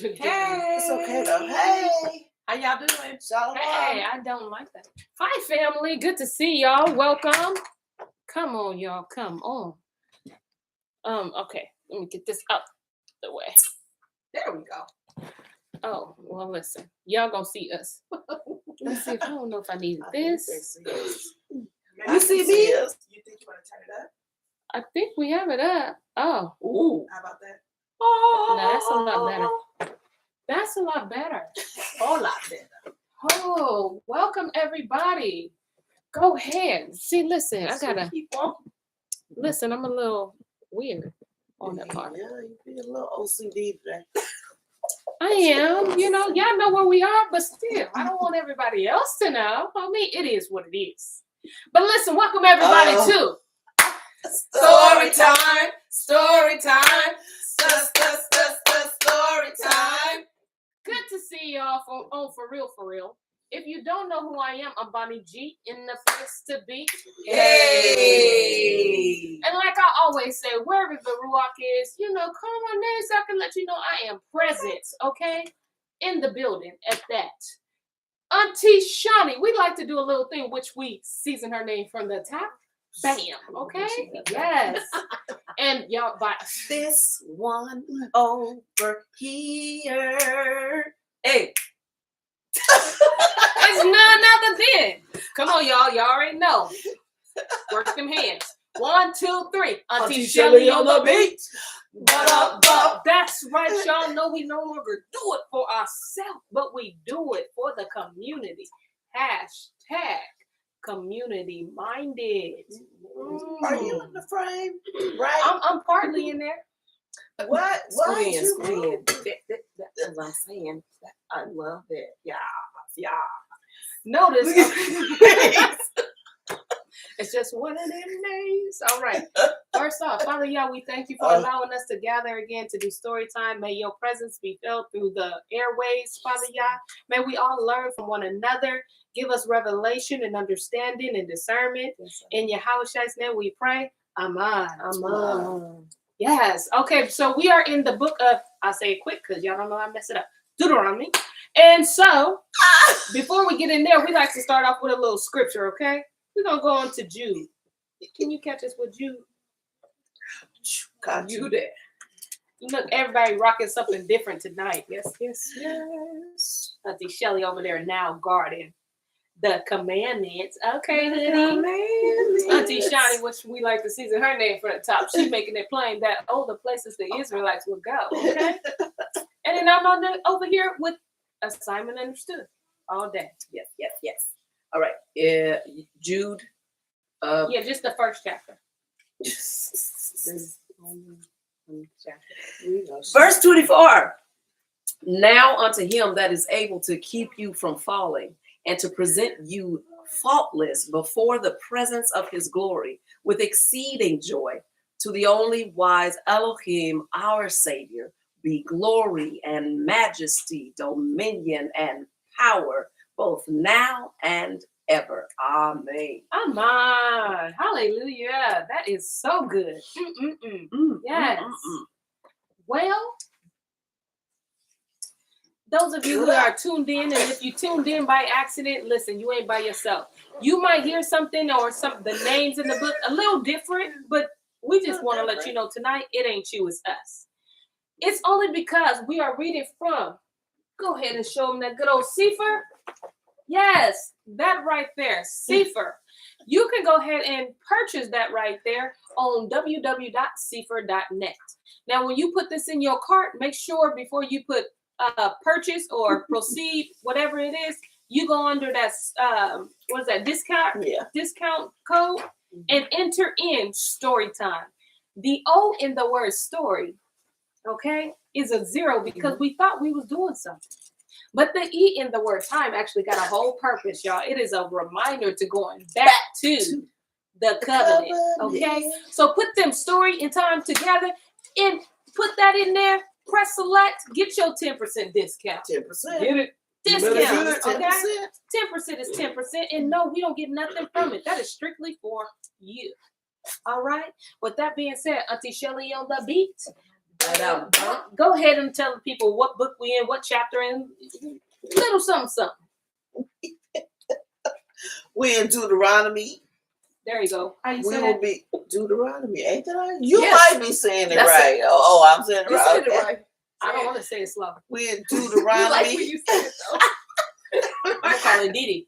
Hey. It's okay though. Hey. How y'all doing? Shalom. Hey, I don't like that. Hi, family. Good to see y'all. Welcome. Come on, y'all. Come on. Okay. Let me get this out the way. There we go. Oh, well, listen. Y'all gonna see us. Let's see if I don't know if I need this. You see me? You think you want to turn it up? I think we have it up. Oh. Ooh. How about that? No, that's a lot better. That's a lot better. Whole lot better. Oh, welcome everybody. Go ahead. See, listen, I gotta keep on. listen. I'm a little weird on that part. Yeah, you be a little OCD today. I am. You know, y'all know where we are, but still, I don't want everybody else to know. I mean, it is what it is. But listen, welcome everybody to Story time. Story time. Story time. Good to see y'all for real. If you don't know who I am, I'm Bonnie G in the place to be. Hey. And like I always say, wherever the Ruach is, you know, call my name so I can let you know I am present, okay? In the building at that. Auntie Shawnee, we like to do a little thing which we season her name from the top. Bam, okay? Yes. And y'all, bye. This one over here. Hey. It's none other than. Come on, y'all. Y'all already know. Work them hands. 1, 2, 3. Auntie Shelly on the beat. That's right. Y'all know we no longer do it for ourselves, but we do it for the community. Hashtag community minded. Are you in the frame? Right? I'm partly in there. What? Squeeze in, You squeeze in. wrong? That's what I'm saying. I love it. Yeah. Notice. It's just one of them days. All right. First off, Father Yah, we thank you for allowing us to gather again to do story time. May your presence be felt through the airways, Father Yah. May we all learn from one another. Give us revelation and understanding and discernment. Yes, In Yahweh's name we pray. Amen. Amen. Yes. Okay, so we are in the book of, I'll say it quick because y'all don't know I mess it up. Deuteronomy. And so, before we get in there, we like to start off with a little scripture, okay? We're going to go on to Jude. Can you catch us with Jude? Got you there. Look, everybody rocking something different tonight. Yes. Auntie Shelly over there now guarding the commandments. Okay, honey. Auntie Shawnee, which we like to season her name for the top. She making it plain that, the places the Israelites will go. Okay? And then I'm over here with Assignment Understood all day. Yes. All right. Jude. Yeah, just the first chapter. Verse 24. Now unto him that is able to keep you from falling and to present you faultless before the presence of his glory with exceeding joy, to the only wise Elohim, our Savior, be glory and majesty, dominion and power, both now and ever. Amen. Amen. Hallelujah. That is so good. Yes. Well, those of you who are tuned in, and if you tuned in by accident, listen, you ain't by yourself. You might hear something or the names in the book a little different, but we just want to let you know tonight, it ain't you, it's us. It's only because we are reading from, go ahead and show them that good old St0ryTim3. Yes, that right there, St0ryTim3. You can go ahead and purchase that right there on www.st0ryTim3.net. Now, when you put this in your cart, make sure before you put purchase or proceed, whatever it is, you go under that, what is that, discount code and enter in story time. The O in the word story, okay, is a 0 because we thought we was doing something. But the E in the word time actually got a whole purpose, y'all. It is a reminder to going back to the covenant, okay? So put them story and time together and put that in there. Press select, get your 10% discount. 10%. Get it? Discount, okay? 10%. 10% is 10%, and no, we don't get nothing from it. That is strictly for you. All right? With that being said, Auntie Shelly on the beat. Go ahead and tell the people what book we in, what chapter in, little something, something. We're in Deuteronomy. There you go. How you We say will that? be Deuteronomy, ain't that right? You Yes. might be saying it That's right. Oh, I'm saying it You right. said it Okay. right. I don't want to say it slow. We're in You like Deuteronomy. when you say it though. I'm gonna call it Didi.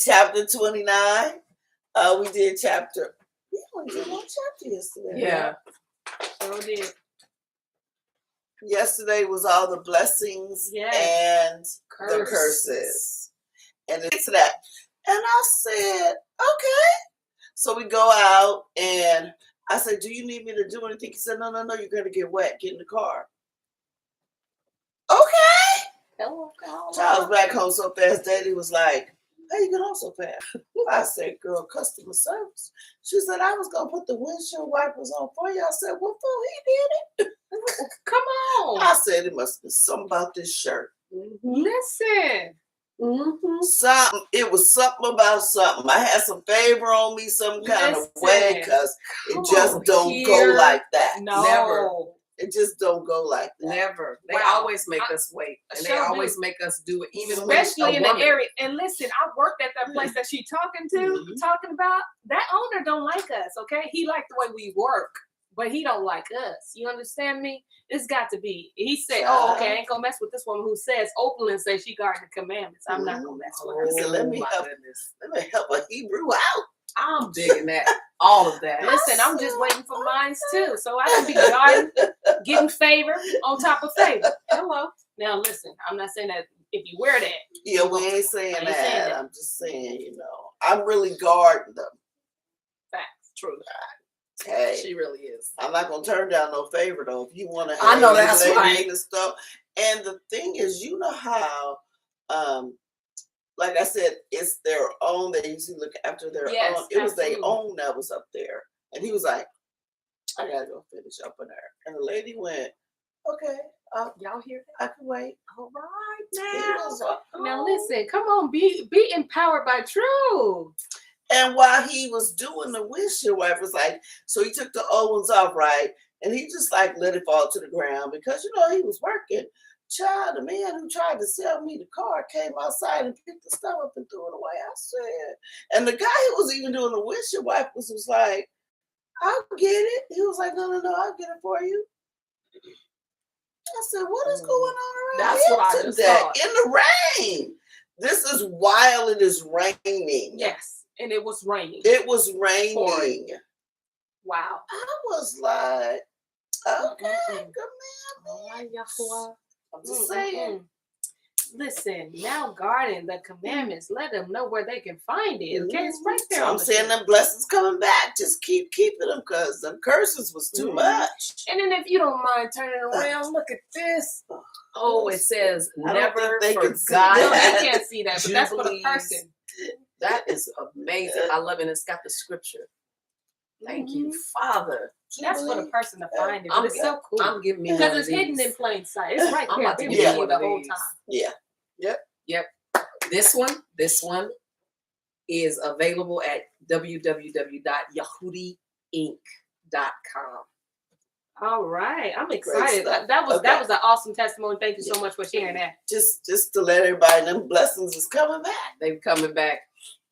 Chapter 29. We did chapter. We only did one chapter yesterday. Yeah. So did. Yesterday was all the blessings Yes. and the curses. And it's that. And I said, okay. So we go out and I said, do you need me to do anything? He said, no, you're going to get wet. Get in the car. Okay. Hello. Charles back home so fast. Daddy was like, how you get home so fast? I said, girl, customer service. She said, I was going to put the windshield wipers on for you. I said, what for? He did it. Come on. I said, it must be something about this shirt. Listen. Something. It was something about something. I had some favor on me some kind of way because it just don't go like that. No. Never. It just don't go like that. Never. They Wow. always make us wait. And they Sure always do. make us do it, even Especially when in a the woman. area. And listen, I worked at that place that she talking about. That owner don't like us, okay? He like the way we work, but he don't like us. You understand me? It's got to be. He said, oh, okay, I ain't gonna mess with this woman who says openly says she guarding the commandments. I'm not gonna mess with her. He said, let me my help. goodness. Let me help a Hebrew out. I'm digging that. All of that. Listen, I'm just waiting for mine too, so I can be guarding, getting favor on top of favor. Hello. Now listen, I'm not saying that if you wear that. Yeah, we ain't saying I ain't that. saying that. I'm just saying, I'm really guarding them. Facts. True. Hey, She really is. I'm not gonna turn down no favor though. If you want to, I know that's right. And stuff. And the thing is, you know how, like I said, it's their own. They usually look after their Yes, own. It was their absolutely. own that was up there, and he was like, "I gotta go finish up in there." And the lady went, "Okay, Y'all hear I can wait." that? All right He now. was like, Now "Oh." listen, come on, be empowered by truth. And while he was doing the windshield wipers, like, so he took the old ones off, right? And he just like let it fall to the ground because he was working. Child, the man who tried to sell me the car came outside and picked the stuff up and threw it away. I said, and the guy who was even doing the windshield wipers was like, I'll get it. He was like, no, I'll get it for you. I said, what is going on around That's here what I just today? thought. In the rain. This is while it is raining. Yes, and it was raining. It was raining. Wow. I was like, okay, good All man. right, Yahuwah. I'm just saying. Listen, now guarding the commandments, let them know where they can find it. Okay, it's right there. So on I'm the saying screen. them blessings coming back. Just keep keeping them because them curses was too much. And then if you don't mind turning around, look at this. Oh, it says I don't never think they can see forgot. No, that. they can't see that, but that's for the Jubilees. person. That is amazing. I love it. It's got the scripture. Thank you, Father. That's for the person to find it. But it's so cool. I'm giving me because one it's of hidden these. in plain sight. It's right I'm there. about to Been give with you you one the of whole these. time. Yeah. This one is available at www.yahudinc.com. All right. I'm Great excited. stuff. That was Okay. an awesome testimony. Thank you so much for sharing that. Just to let everybody know, them blessings is coming back. They're coming back.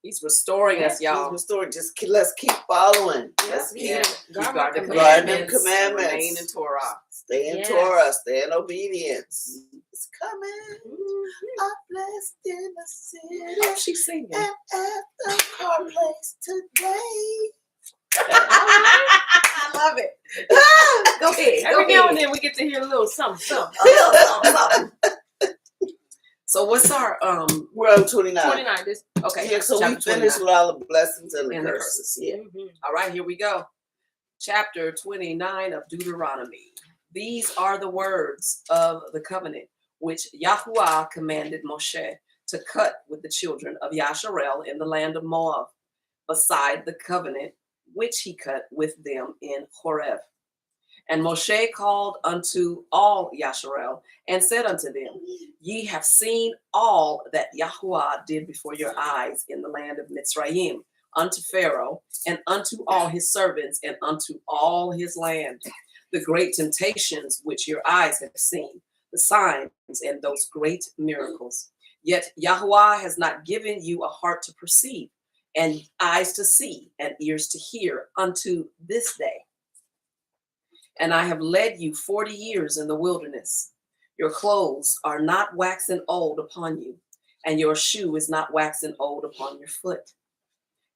He's restoring us, y'all. Restored. Let's keep following. Yes, Let's keep Guard the my commandments. commandments. Remain in Torah. stay in Yes. Torah, stay in obedience. It's coming. I'm blessed in the city Oh, she's singing. and at the car place today. I love it. Go ahead. Every now and then we get to hear a little something. So what's our We're on 29. 29. Okay. Yeah, so we chapter finished 29. with all the blessings and the And the curses. Yeah. All right, here we go. Chapter 29 of Deuteronomy. These are the words of the covenant which Yahuwah commanded Moshe to cut with the children of Yasharel in the land of Moab, beside the covenant which he cut with them in Horeb. And Moshe called unto all Yasharel and said unto them, Ye have seen all that Yahuwah did before your eyes in the land of Mitzrayim, unto Pharaoh, and unto all his servants, and unto all his land, the great temptations which your eyes have seen, the signs and those great miracles. Yet Yahweh has not given you a heart to perceive, and eyes to see, and ears to hear unto this day. And I have led you 40 years in the wilderness. Your clothes are not waxen old upon you, and your shoe is not waxen old upon your foot.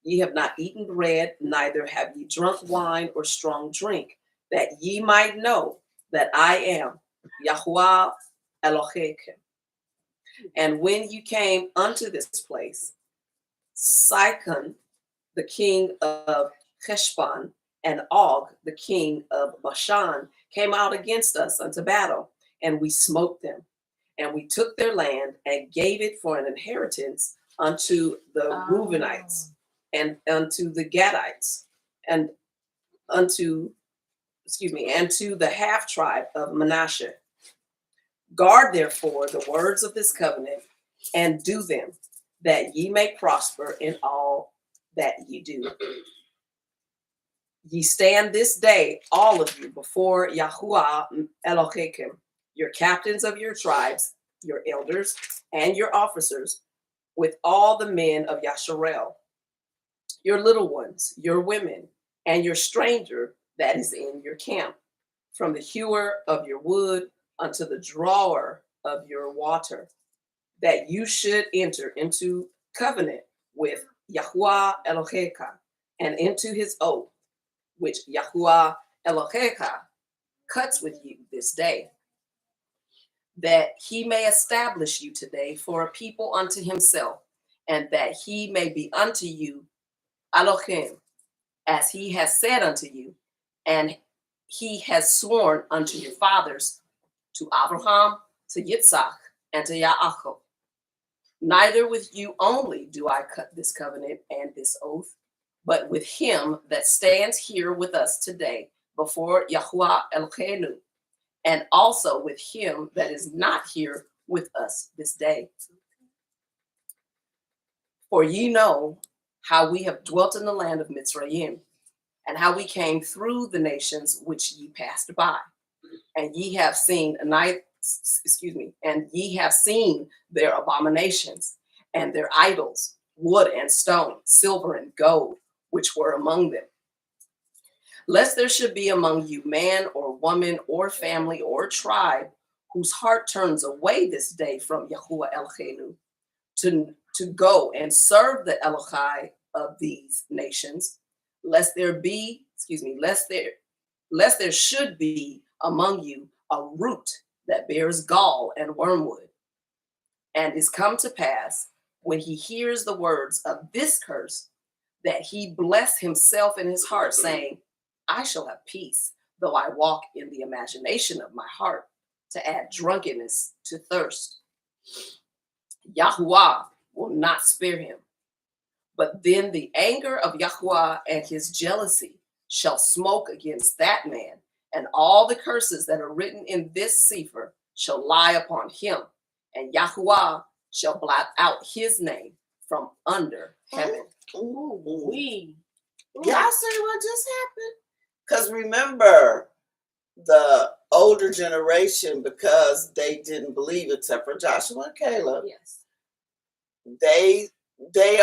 Ye have not eaten bread, neither have ye drunk wine or strong drink, that ye might know that I am Yahweh Elohim. And when you came unto this place, Sihon, the king of Heshbon, and Og, the king of Bashan, came out against us unto battle, and we smote them. And we took their land and gave it for an inheritance unto the Reubenites, and unto the Gadites, and unto, and to the half tribe of Manasseh. Guard therefore the words of this covenant, and do them, that ye may prosper in all that ye do. Ye stand this day, all of you, before Yahuwah Elohim, your captains of your tribes, your elders, and your officers, with all the men of Yasharel, your little ones, your women, and your stranger that is in your camp, from the hewer of your wood unto the drawer of your water, that you should enter into covenant with Yahuwah Elohim, and into his oath, which Yahuwah Elohim cuts with you this day, that he may establish you today for a people unto himself, and that he may be unto you Elohim, as he has said unto you, and he has sworn unto your fathers, to Abraham, to Yitzhak, and to Yaakov. Neither with you only do I cut this covenant and this oath, but with him that stands here with us today before Yahuwah Eloheinu, and also with him that is not here with us this day. For ye know how we have dwelt in the land of Mitzrayim, and how we came through the nations which ye passed by, and ye have seen and ye have seen their abominations and their idols, wood and stone, silver and gold, which were among them. Lest there should be among you man or woman or family or tribe whose heart turns away this day from Yahuwah Eloheinu to go and serve the Elohai of these nations, lest there should be among you a root that bears gall and wormwood, and is come to pass when he hears the words of this curse, that he bless himself in his heart, saying, I shall have peace, though I walk in the imagination of my heart, to add drunkenness to thirst. Yahuwah will not spare him. But then the anger of Yahuwah and his jealousy shall smoke against that man, and all the curses that are written in this sefer shall lie upon him, and Yahuwah shall blot out his name from under heaven. Ooh. Yeah. Y'all see what just happened? Because remember, the older generation, because they didn't believe, except for Joshua and Caleb, Yes. they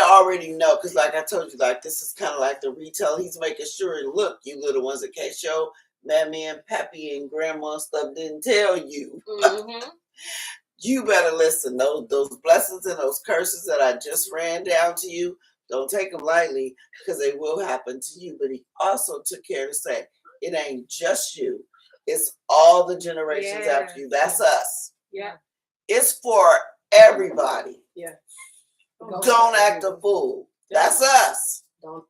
already know. Because like I told you, like this is kind of like the retail. He's making sure, look, you little ones, in case your mammy and pappy and grandma and stuff didn't tell you. Mm-hmm. You better listen. Those blessings and those curses that I just ran down to you, don't take them lightly, because they will happen to you. But he also took care to say, it ain't just you. It's all the generations after you. That's us. Yeah. It's for everybody. Yeah. Don't act a fool. That's us. Don't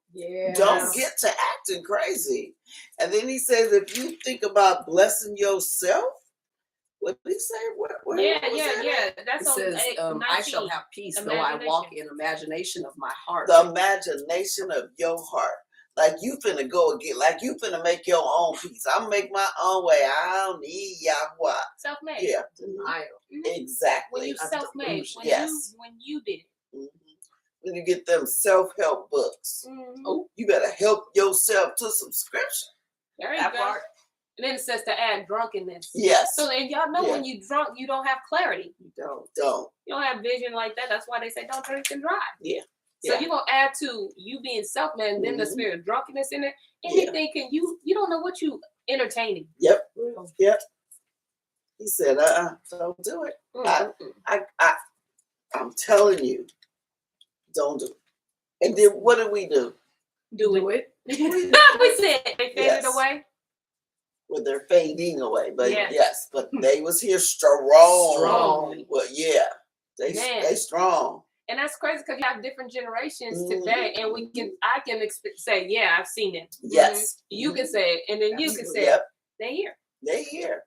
get to acting crazy. And then he says, if you think about blessing yourself, what did he say? Where Yeah. That's It on says, 19. I shall have peace, though I walk in imagination of my heart. The imagination of your heart. Like you finna go again. Like you finna make your own peace. I'm make my own way. I don't need Yahweh. Self-made. Yeah. Denial. Mm-hmm. Exactly. When you self-made. Yes. When you did it. Mhm. when you get them self-help books. Oh, You better help yourself to subscription. There you that go. part. And then it says to add drunkenness. Yes. So and y'all know Yeah. when you drunk, you don't have clarity. You don't. You don't have vision like that. That's why they say don't drink and drive. Yeah. So Yeah. you're gonna add to you being self-man, then the Mhm. spirit of drunkenness in there. Yeah. Anything can you don't know what you entertaining. Yep. He said, don't do it. I'm telling you, don't do it. And then what did we do? Do it. it. We said they faded Yes. away. Well, they're fading away, but Yeah. yes, but they was here strong. Strong. Well, yeah, they Man. strong. And that's crazy because you have different generations Mhm. today, and I can say, yeah, I've seen it. Yes. You can say it, and then you can say, Yep, they here, they here.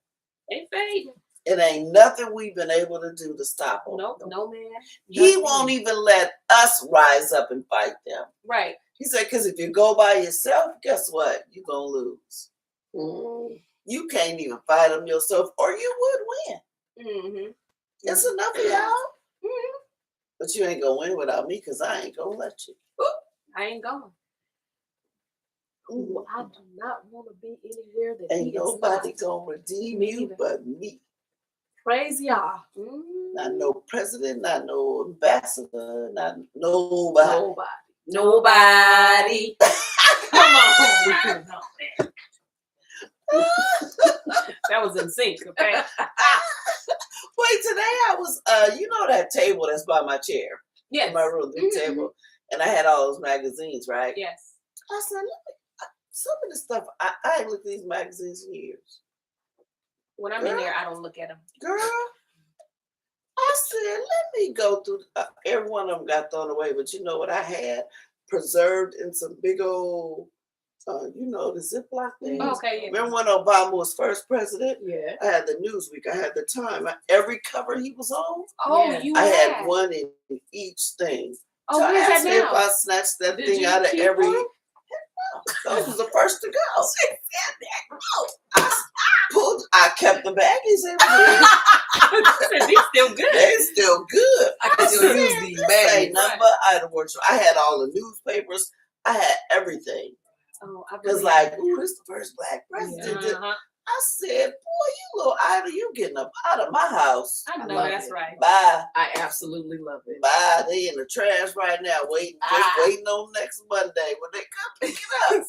they fading. It ain't nothing we've been able to do to stop them. Nope, no man. He Nothing. won't even let us rise up and fight them. Right. He said, because if you go by yourself, guess what? You're going to lose. Mm. You can't even fight them yourself, or you would win. Mm-hmm. It's enough of y'all. Mm-hmm. But you ain't going to win without me because I ain't going to let you. I ain't going. Ooh, I do not want to be anywhere that Ain't he is nobody not. going to redeem Me you either. but me. Praise y'all. Not no president, not no ambassador, not nobody. Nobody. Come on. That was in sync, okay? Wait, today I was, you know that table that's by my chair, Yes. in my room, the table, and I had all those magazines, right? Yes. I said, some of the stuff, I ain't looked at these magazines in years. When I'm in there, I don't look at them. Girl, I said, let me go through, every one of them got thrown away, but you know what I had? Preserved in some big old, you know, the Ziploc things. Okay, yeah. Remember when Obama was first president? Yeah. I had the Newsweek, I had the Time, every cover he was on, Oh, Yeah. you I had. had one in each thing. Oh, So where's I that asked me if now? I snatched that Did thing you out of keep every. one? Those was the first to go. I kept the baggies in there. These still good. They still good. I can still said, use these This ain't bags. nothing but item worship. I had all the newspapers. I had everything. Oh, I Cause believe like, that. ooh, this is the first black president. Uh-huh. I said, boy, you little idol, you getting up out of my house. I I know love that's it. right. Bye. I absolutely love it. Bye. They in the trash right now, waiting, just waiting on next Monday when they come pick it up.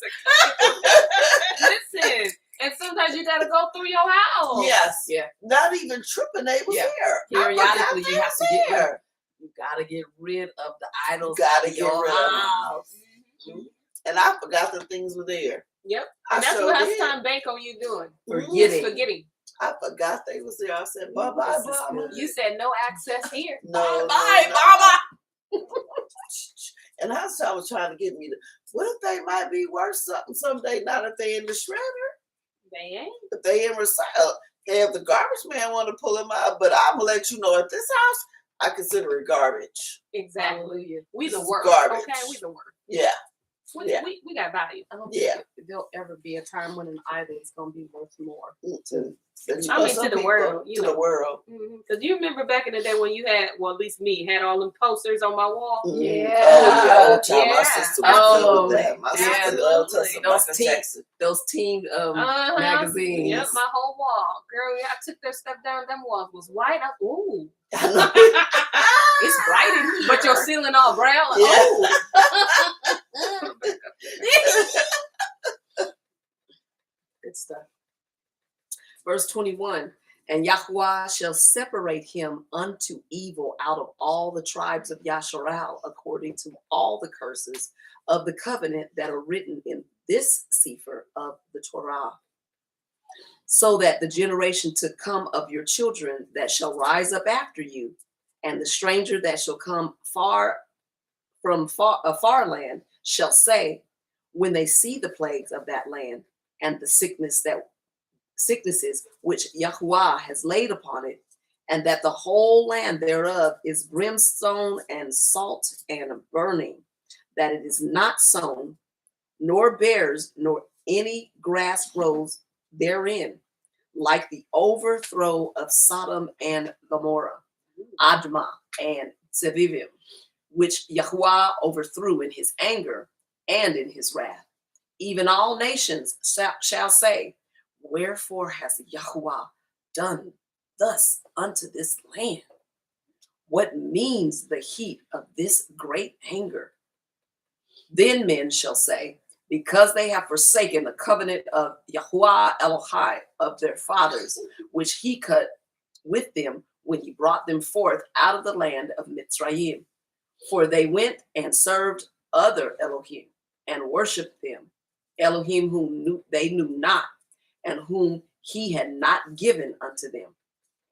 Listen, and sometimes you gotta go through your house. Yes. Yeah. Not even tripping, they was Yeah. there. Periodically, you have to get rid. there. You gotta get rid of the idols. Gotta out of get your rid of 'em. house. Mhm. And I forgot the things were there. Yep. I And that's sure what did. time Banco you doing. Forgetting. Forgetting. I forgot they was there. I said, bye-bye, This is Mama. good. You said no access here. No, Bye, no. Mama. And I was trying to get me to, what if they might be worth something someday? Not if they in the shredder. They ain't. If they in recycle. If the garbage man want to pull them out, but I'm going to let you know at this house, I consider it garbage. Exactly. Hallelujah. We the It's worst. garbage. Okay, we the worst. Yeah. We got value. I don't Yeah. think there'll ever be a time when an idol is gonna be worth more. Mm-hmm. But you I know, mean, some to the people- world, you To know. the world. Because you remember back in the day when you had, well, at least me, had all them posters on my wall. Mhm. Yeah. Oh, yeah. Old time. My Yeah. sister was good Oh, with that. My yeah, sister loved her absolutely. some Those Michael teen- Jackson. Those teen magazines. Yep, my whole wall. Girl, yeah, I took their stuff down. Them walls was white. Ooh. I know. It's bright in here. But your ceiling all brown. Like, Yeah. oh. Good stuff. Verse 21, and Yahuwah shall separate him unto evil out of all the tribes of Yasharal, according to all the curses of the covenant that are written in this sefer of the Torah, so that the generation to come of your children that shall rise up after you, and the stranger that shall come from a far land shall say, when they see the plagues of that land and the sicknesses which Yahuwah has laid upon it, and that the whole land thereof is brimstone and salt and burning, that it is not sown, nor bears, nor any grass grows therein, like the overthrow of Sodom and Gomorrah, Admah and Zevivim, which Yahuwah overthrew in his anger and in his wrath. Even all nations shall say, wherefore has Yahuwah done thus unto this land? What means the heat of this great anger? Then men shall say, because they have forsaken the covenant of Yahuwah Elohai of their fathers, which he cut with them when he brought them forth out of the land of Mitzrayim. For they went and served other Elohim and worshipped them, Elohim whom they knew not, and whom he had not given unto them.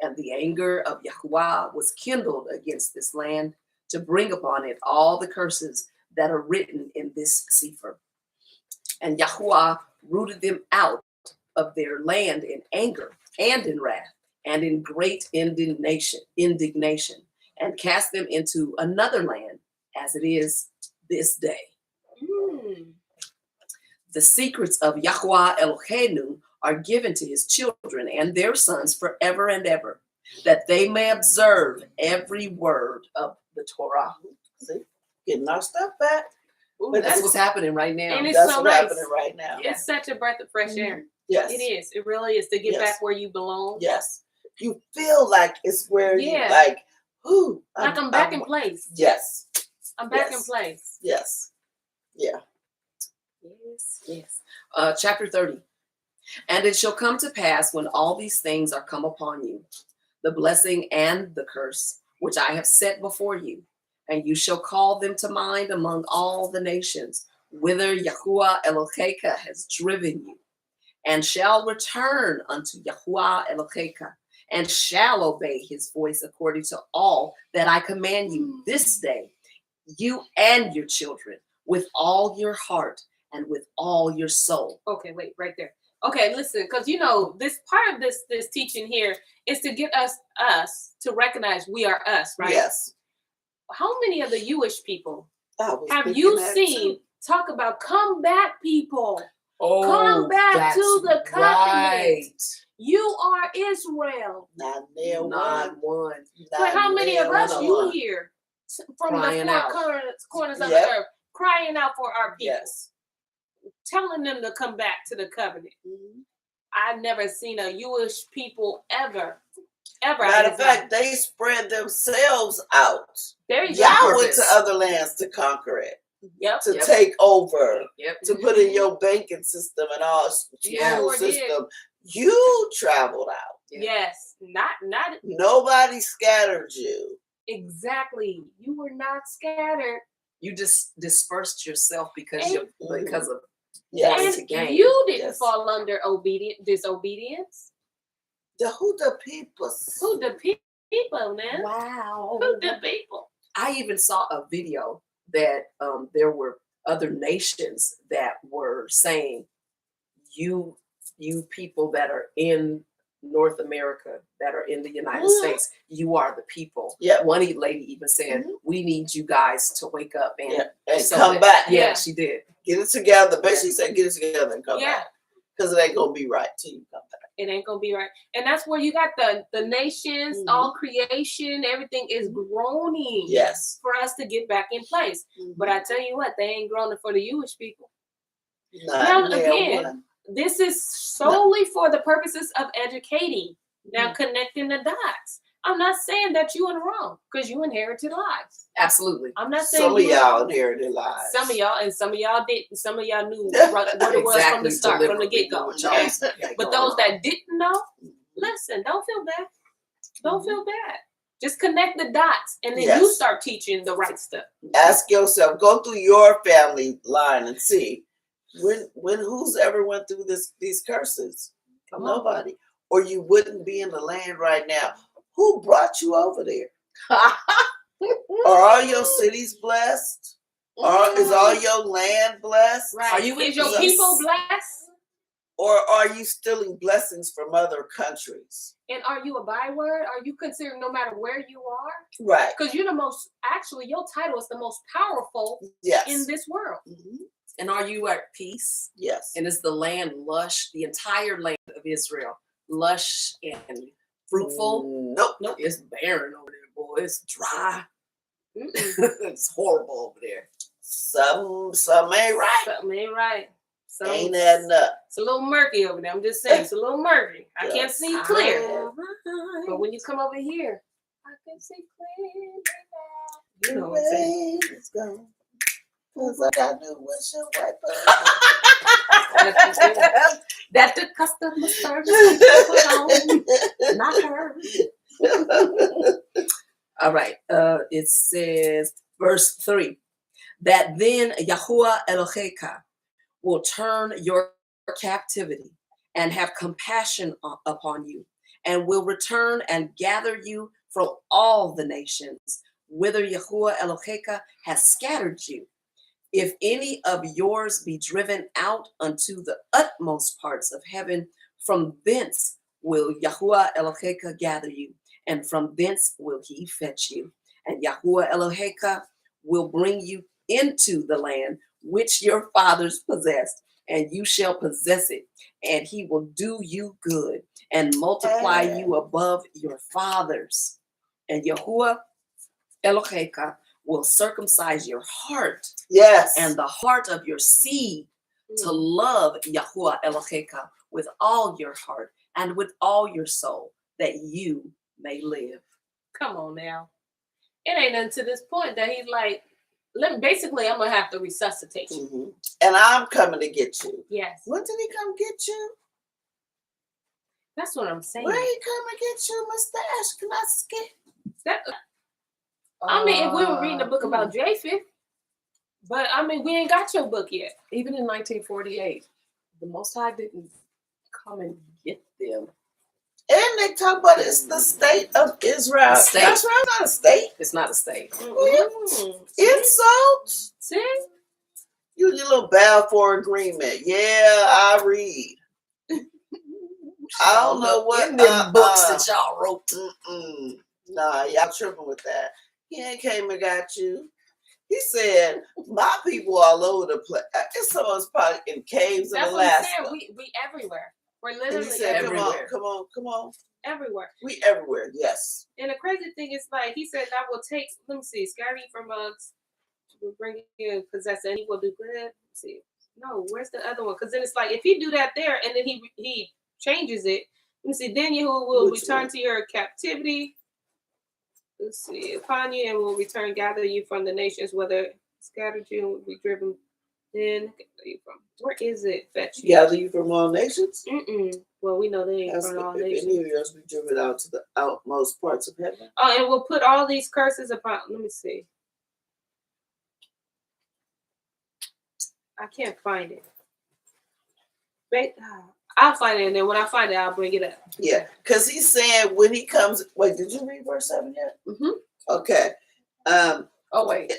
And the anger of Yahuwah was kindled against this land to bring upon it all the curses that are written in this sefer. And Yahuwah rooted them out of their land in anger and in wrath and in great indignation, and cast them into another land as it is this day. The secrets of Yahuwah Eloheinu are given to his children and their sons forever and ever, that they may observe every word of the Torah. See, getting our stuff back. But that's what's happening right now. And it's That's so what's nice. happening right now. It's such a breath of fresh air. Yes. It is. It really is to get Yes. back where you belong. Yes. You feel like it's where Yeah. you like, ooh. Like I'm back in place. Yes. I'm back in Yes. place. Yes. Yeah. Yes. Chapter 30. And it shall come to pass when all these things are come upon you, the blessing and the curse, which I have set before you, and you shall call them to mind among all the nations, whither Yahuwah Eloheka has driven you, and shall return unto Yahuwah Eloheka, and shall obey his voice according to all that I command you this day, you and your children, with all your heart and with all your soul. Okay, wait, right there. Okay, listen, because you know this part of this teaching here is to get us to recognize we are us, right? Yes. How many of the Jewish people I was have thinking you that seen too. talk about come back, people? Oh, Come back that's to the covenant. right. You are Israel. Not there Not one. one. But how many of us you one. hear from Crying the out. four corners of Yep. the earth crying out for our people, Yes. telling them to come back to the covenant? Mhm. I've never seen a Jewish people ever. Matter of fact, they spread themselves out. there you Y'all go. went to other lands to conquer it, Yep. to Yep. take over, Yep. to put in your banking system and all Yeah. school Sure did. system. You traveled out. Yes. Not Nobody scattered you. exactly. You were not scattered. You just dispersed yourself because And- because of Yes. wanting And to gain. you didn't Yes. fall under disobedience. Who the people? Who the people, man? Wow. Who the people? I even saw a video that there were other nations that were saying, you people that are in North America, that are in the United Mhm. States, you are the people. Yep. One lady even said, we need you guys to wake up and, Yeah. And so come that- back. Yeah, Yeah. she did. Get it together. But Yeah. she said, get it together and come Yeah. back. Because it ain't going to be right till you come back. It ain't gonna be right. And that's where you got the nations, Mhm. all creation, everything is groaning Yes. for us to get back in place. But I tell you what, they ain't groaning for the Jewish people. Not Now, there again, one. This is solely for the purposes of educating. Now Mhm. connecting the dots. I'm not saying that you in the wrong, because you inherited lives. Absolutely. I'm not saying Some of you in the y'all wrong. inherited lives. Some of y'all, and some of y'all didn't. Some of y'all knew what it was from the start, from the deliberately get-go. what y'all Okay? was got But going those on. that didn't know, listen, don't feel bad. Don't feel bad. Just connect the dots, and then you Yes. start teaching the right stuff. Ask yourself, go through your family line and see when who's ever went through these curses? Come on. Nobody. Or you wouldn't be in the land right now. Who brought you over there? Are all your cities blessed? Is all your land blessed? Right. Are you Is your in people peace? blessed? Or are you stealing blessings from other countries? And are you a byword? Are you considered no matter where you are? Right. Because you're the most, actually, your title is the most powerful Yes. in this world. Mhm. And are you at peace? Yes. And is the land lush, the entire land of Israel, lush and fruitful? Nope. Nope. It's barren over there, boy. It's dry. It's horrible over there. Something ain't right. Something ain't right. Ain't adding up. It's a little murky over there. I'm just saying, it's a little murky. I can't see clear. But when you come over here, I can see clear. You know what I'm saying? It's gone. Cause I got new windshield wipers. That the customer service people put on, not her. All right. It says, verse 3, that then Yahuwah Eloheka will turn your captivity and have compassion upon you, and will return and gather you from all the nations whither Yahuwah Eloheka has scattered you. If any of yours be driven out unto the utmost parts of heaven, from thence will Yahuwah Eloheka gather you, and from thence will he fetch you. And Yahuwah Eloheka will bring you into the land which your fathers possessed, and you shall possess it, and he will do you good and multiply you above your fathers. And Yahuwah Eloheka will circumcise your heart, yes, and the heart of your seed to love Yahuwah Eloheka with all your heart and with all your soul, that you may live. Come on now. It ain't until this point that he's like, basically, I'm going to have to resuscitate you. Mm-hmm. And I'm coming to get you. Yes. When did he come get you? That's what I'm saying. Where he come to get you, Mustache? Can I skip? I mean, if we were reading a book about Japheth, but I mean, we ain't got your book yet. Even in 1948, the Most High didn't come and get them. And they talk about it's the state of Israel. State. That's right, not a state. It's not a state. Insults. See? You your little Balfour Agreement. Yeah, I read. I don't know what in them books that y'all wrote. Nah, y'all tripping with that. He ain't came and got you. He said, my people all over the place. It's someone's probably in caves in That's Alaska. what I'm saying. We everywhere. We're And literally he said, everywhere. come on. Everywhere. We everywhere, yes. And the crazy thing is, like, he said, I will take, let me see, scatter you from us, will bring you and possess, and he will do good. Let's see. No, where's the other one? Because then it's like, if he do that there, and then he changes it, let me see, then Yahuwah will return to your captivity. Let's see, upon you, and will return, gather you from the nations, whether scattered you and will be driven, then gather you from. Where is it? Fetch you. Gather you from all nations? Well, we know they ain't from all nations. Any of yours be driven out to the outmost parts of heaven. Oh, and we'll put all these curses upon, let me see. I can't find it. I'll find it, and then when I find it, I'll bring it up. Yeah, because he's saying when he comes. Wait, did you read verse 7 yet? Mm-hmm. Okay. Oh wait.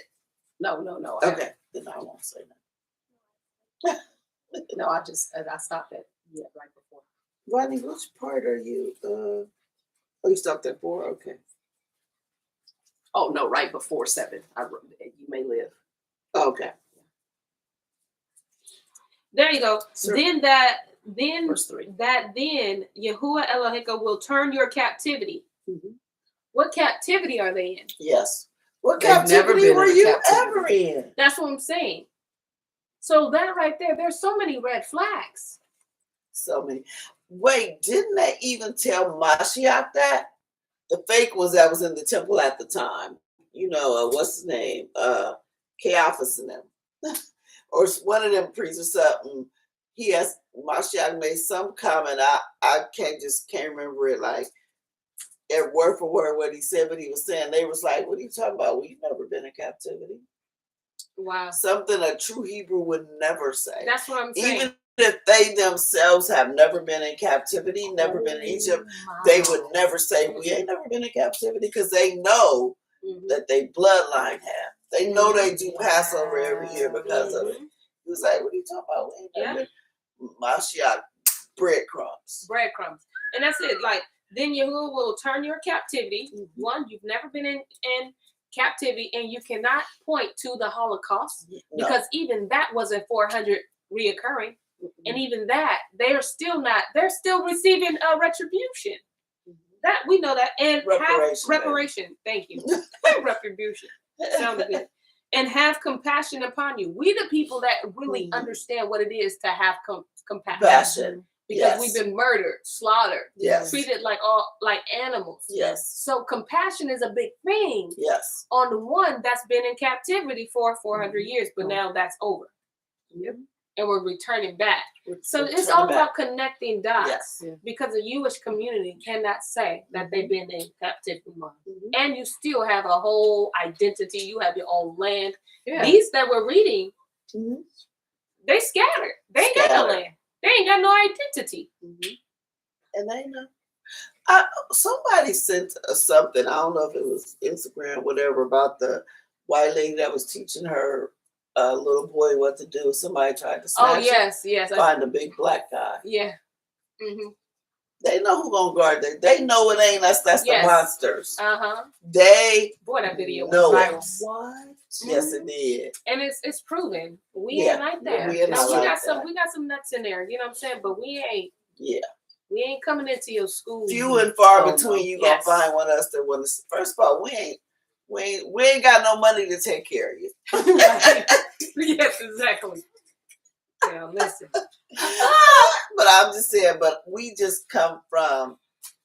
No. Okay. Then I won't say that. No, I stopped at right before. Rodney, which part are you? Oh, you stopped at 4. Okay. Oh no, right before 7. You may live. Okay. There you go. Sure. Then verse 3. Then Yahuwah Eloheka will turn your captivity. Mm-hmm. What captivity are they in? Yes. What They've never captivity been were in you captivity. ever in? That's what I'm saying. So that right there, there's so many red flags. So many. Wait, didn't they even tell Mashiach that? The fake ones that was in the temple at the time. You know, what's his name? Caiaphas and them. Or one of them priests or something. Mashiach made some comment. I can't remember it like word for word what he said, but he was saying, they was like, what are you talking about? We've never been in captivity. Wow. Something a true Hebrew would never say. That's what I'm saying. Even if they themselves have never been in captivity, never been in Egypt, they would never say, we ain't never been in captivity, because they know that they bloodline have. They know they do Passover every year because of it. He was like, what are you talking about? We ain't never been. Mashiach, breadcrumbs. And that's it. Like, then Yahuwah will turn your captivity. One, you've never been in captivity, and you cannot point to the Holocaust, because even that wasn't 400 reoccurring. And even that, they're still receiving retribution. That we know that. And Reparation. reparation. Thank you. Retribution. Sounded good. And have compassion upon you. We the people that really understand what it is to have compassion. Passion. Because Yes. we've been murdered, slaughtered, Yes. treated like animals. Yes. So compassion is a big thing Yes. on the one that's been in captivity for 400 years, but now that's over. Yep. And we're returning back. So We're it's turning all back. about connecting dots. Yes. Because the Jewish community cannot say that they've been in captivity. Mhm. And you still have a whole identity. You have your own land. Yeah. These that we're reading, Mhm. they scattered. They ain't got no Scattered. land. They ain't got no identity. Mhm. And they know. Somebody sent us something. I don't know if it was Instagram, whatever, about the white lady that was teaching her little boy what to do. Somebody tried to Oh, snatch yes. him, find a big black guy. Yeah. Mm-hmm. They know who gonna guard them. They know it ain't us. That's Yes. the monsters. Uh-huh. They Boy, that video know was it. viral. What? Yes, it did. And it's proven. We Yeah. ain't like that. We ain't Now, like we got some nuts in there, you know what I'm saying? But we ain't coming into your school. Few and far Oh, between. no. You gonna Yes. find one of us that want to. First of all, we ain't got no money to take care of you. Right. Yes, exactly. Yeah, listen. But I'm just saying, but we just come from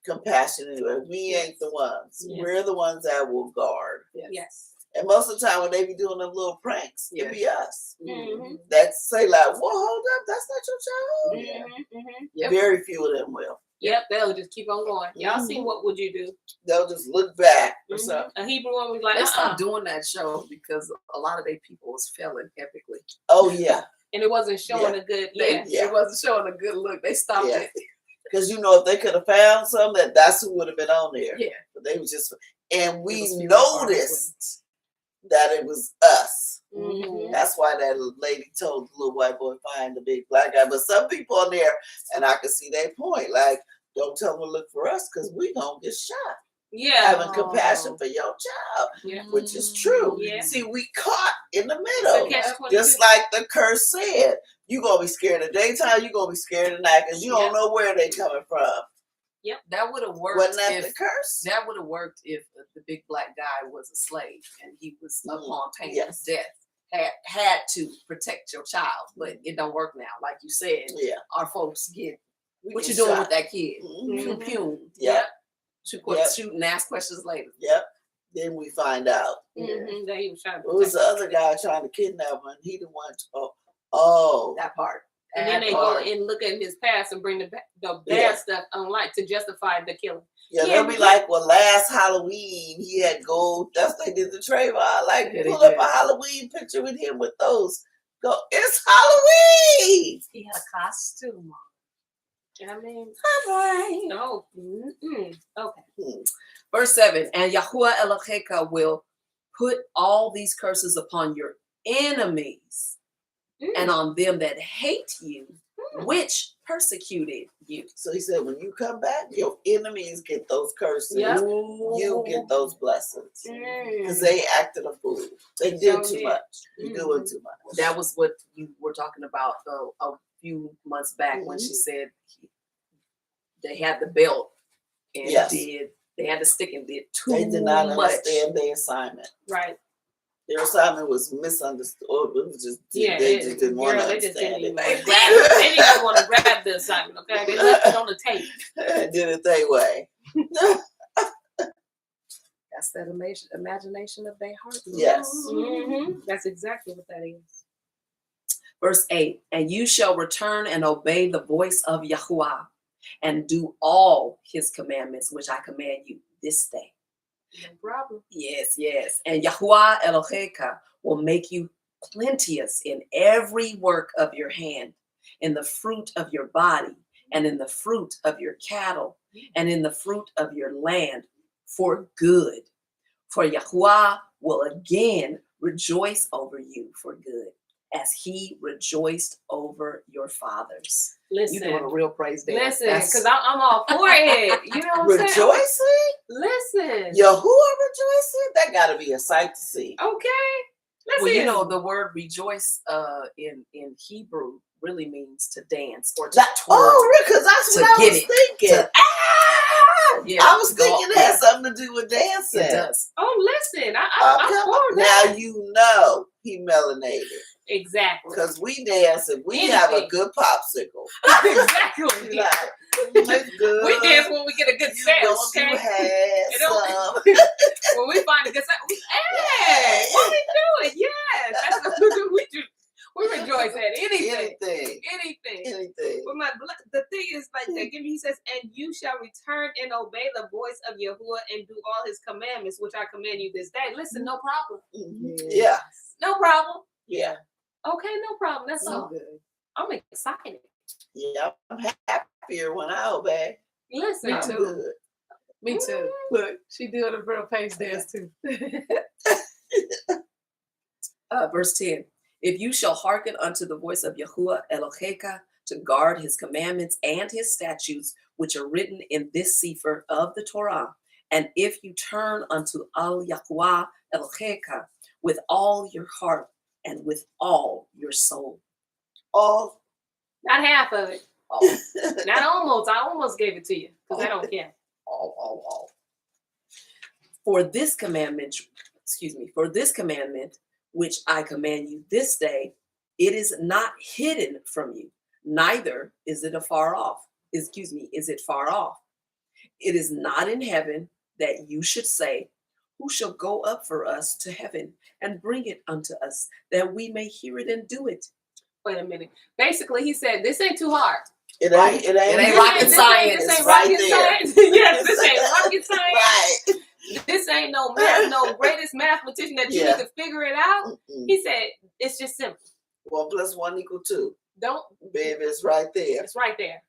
compassion anyway. We ain't the ones. Yes. We're the ones that will guard. Yes. And most of the time when they be doing them little pranks, it be us. Mm-hmm. That say like, whoa, hold up, that's not your child. Mm-hmm. Mm-hmm. Yep. Very few of them will. Yep, they'll just keep on going. Y'all seen What Would You Do? They'll just look back or Mm-hmm. something. A Hebrew one was like, They stopped doing that show because a lot of their people was failing epically. Oh yeah. and it wasn't showing a good, It wasn't showing a good look. They stopped Yeah. it. Because you know, if they could have found something, that's who would have been on there. Yeah. But they was just, and we was few and far noticed that it was us. Mhm. That's why that lady told the little white boy, find the big black guy. But some people on there, and I can see their point, like, don't tell them to look for us because we gonna get shot. Yeah. Having compassion for your child, Yeah. which is true. Yeah. See, we caught in the It's middle. a catch-22. Just like the curse said, you gonna be scared at daytime, you gonna be scared at night because you don't know where they coming from. That would have worked. Wasn't that if, the curse? That would have worked if the big black guy was a slave and he was upon pain of Yes. death had to protect your child. But it don't work now. Like you said, Yeah. our folks get what you get doing shot. with that kid? Mhm. Pew. Yep. Shoot and ask questions later. Yep. Then we find out. Mhm. That he was trying to It was protect the other guy trying to kidnap him, and he the one. Oh, That part. And then That they part. go and look at his past and bring the bad Yeah. stuff on light to justify the killing. yeah. Yeah, They'll be like, well, last Halloween he had gold. That's what they did to Trayvon. Like, Yeah, they pull up did. a Halloween picture with him with those. Go, it's Halloween. He had a costume on. I mean, Right. no. Okay. Verse 7, and Yahuwah Eloheka will put all these curses upon your enemies and on them that hate you, which persecuted you. So he said, when you come back, your enemies get those curses. Yep. You get those blessings. Because Mm. they acted a fool. They did So too did. much. You're doing too much. That was what you were talking about a few months back when she said they had the belt and Yes. they had to stick and did too They did not much. understand their assignment. Right. Their assignment was misunderstood. Or it was just Yeah. they just didn't want to Girl, they just didn't understand even it. want to grab it. They didn't even want to grab the assignment, okay? They left it on the tape. Did it their way. That's that imagination of their heart. Yes. Mm-hmm. That's exactly what that is. Verse 8, and you shall return and obey the voice of Yahuwah and do all his commandments, which I command you this day. No problem. Yes, yes. And Yahuwah Eloheka will make you plenteous in every work of your hand, in the fruit of your body, and in the fruit of your cattle, and in the fruit of your land, for good. For Yahuwah will again rejoice over you for good, as he rejoiced over your fathers. Listen. You're doing a real praise dance. Listen, because I'm all for it. You know what I'm saying? Rejoicing? Listen. Yahuwah rejoicing? That got to be a sight to see. Okay. Listen. Well, you know, the word rejoice in Hebrew really means to dance or to That, twirl. oh, because that's to what I get was it. thinking. Yeah, I was go- thinking it had something to do with dancing. It does. Oh, listen, I'm Come for on. that. Now you know he melanated. Exactly. Because we dance and we have a Anything. good popsicle. Exactly. Like, it's good. We dance when we get a good You sound, wish okay? you had It don't- some. When we find a good sound, hey, what we doing? Yes, that's what we do. We rejoice at anything. Anything. But the thing is, like, he says, and you shall return and obey the voice of Yahuwah and do all his commandments, which I command you this day. Listen, no problem. Yeah. No problem. Yeah. Okay, no problem. That's So all. good. I'm excited. Yeah. I'm happier when I obey. Listen, Me too. Good. Me too. Look, she doing a real pace dance too. Verse 10. If you shall hearken unto the voice of Yahuwah Eloheka to guard his commandments and his statutes, which are written in this sefer of the Torah, and if you turn unto Al Yahuwah Eloheka with all your heart and with all your soul. All. not half of it. All. Not almost. I almost gave it to you because I don't care. All. For this commandment, which I command you this day, it is not hidden from you, neither is it far off. Is it far off? It is not in heaven that you should say, who shall go up for us to heaven and bring it unto us, that we may hear it and do it. Wait a minute. Basically, he said, this ain't too hard. It ain't rocket science. This ain't Right rocket there. science. Yes, this ain't rocket science. Right. This ain't no greatest mathematician that you need to figure it out. Mm-mm. He said, it's just simple. 1 + 1 = 2. Don't. Baby, it's right there. It's right there.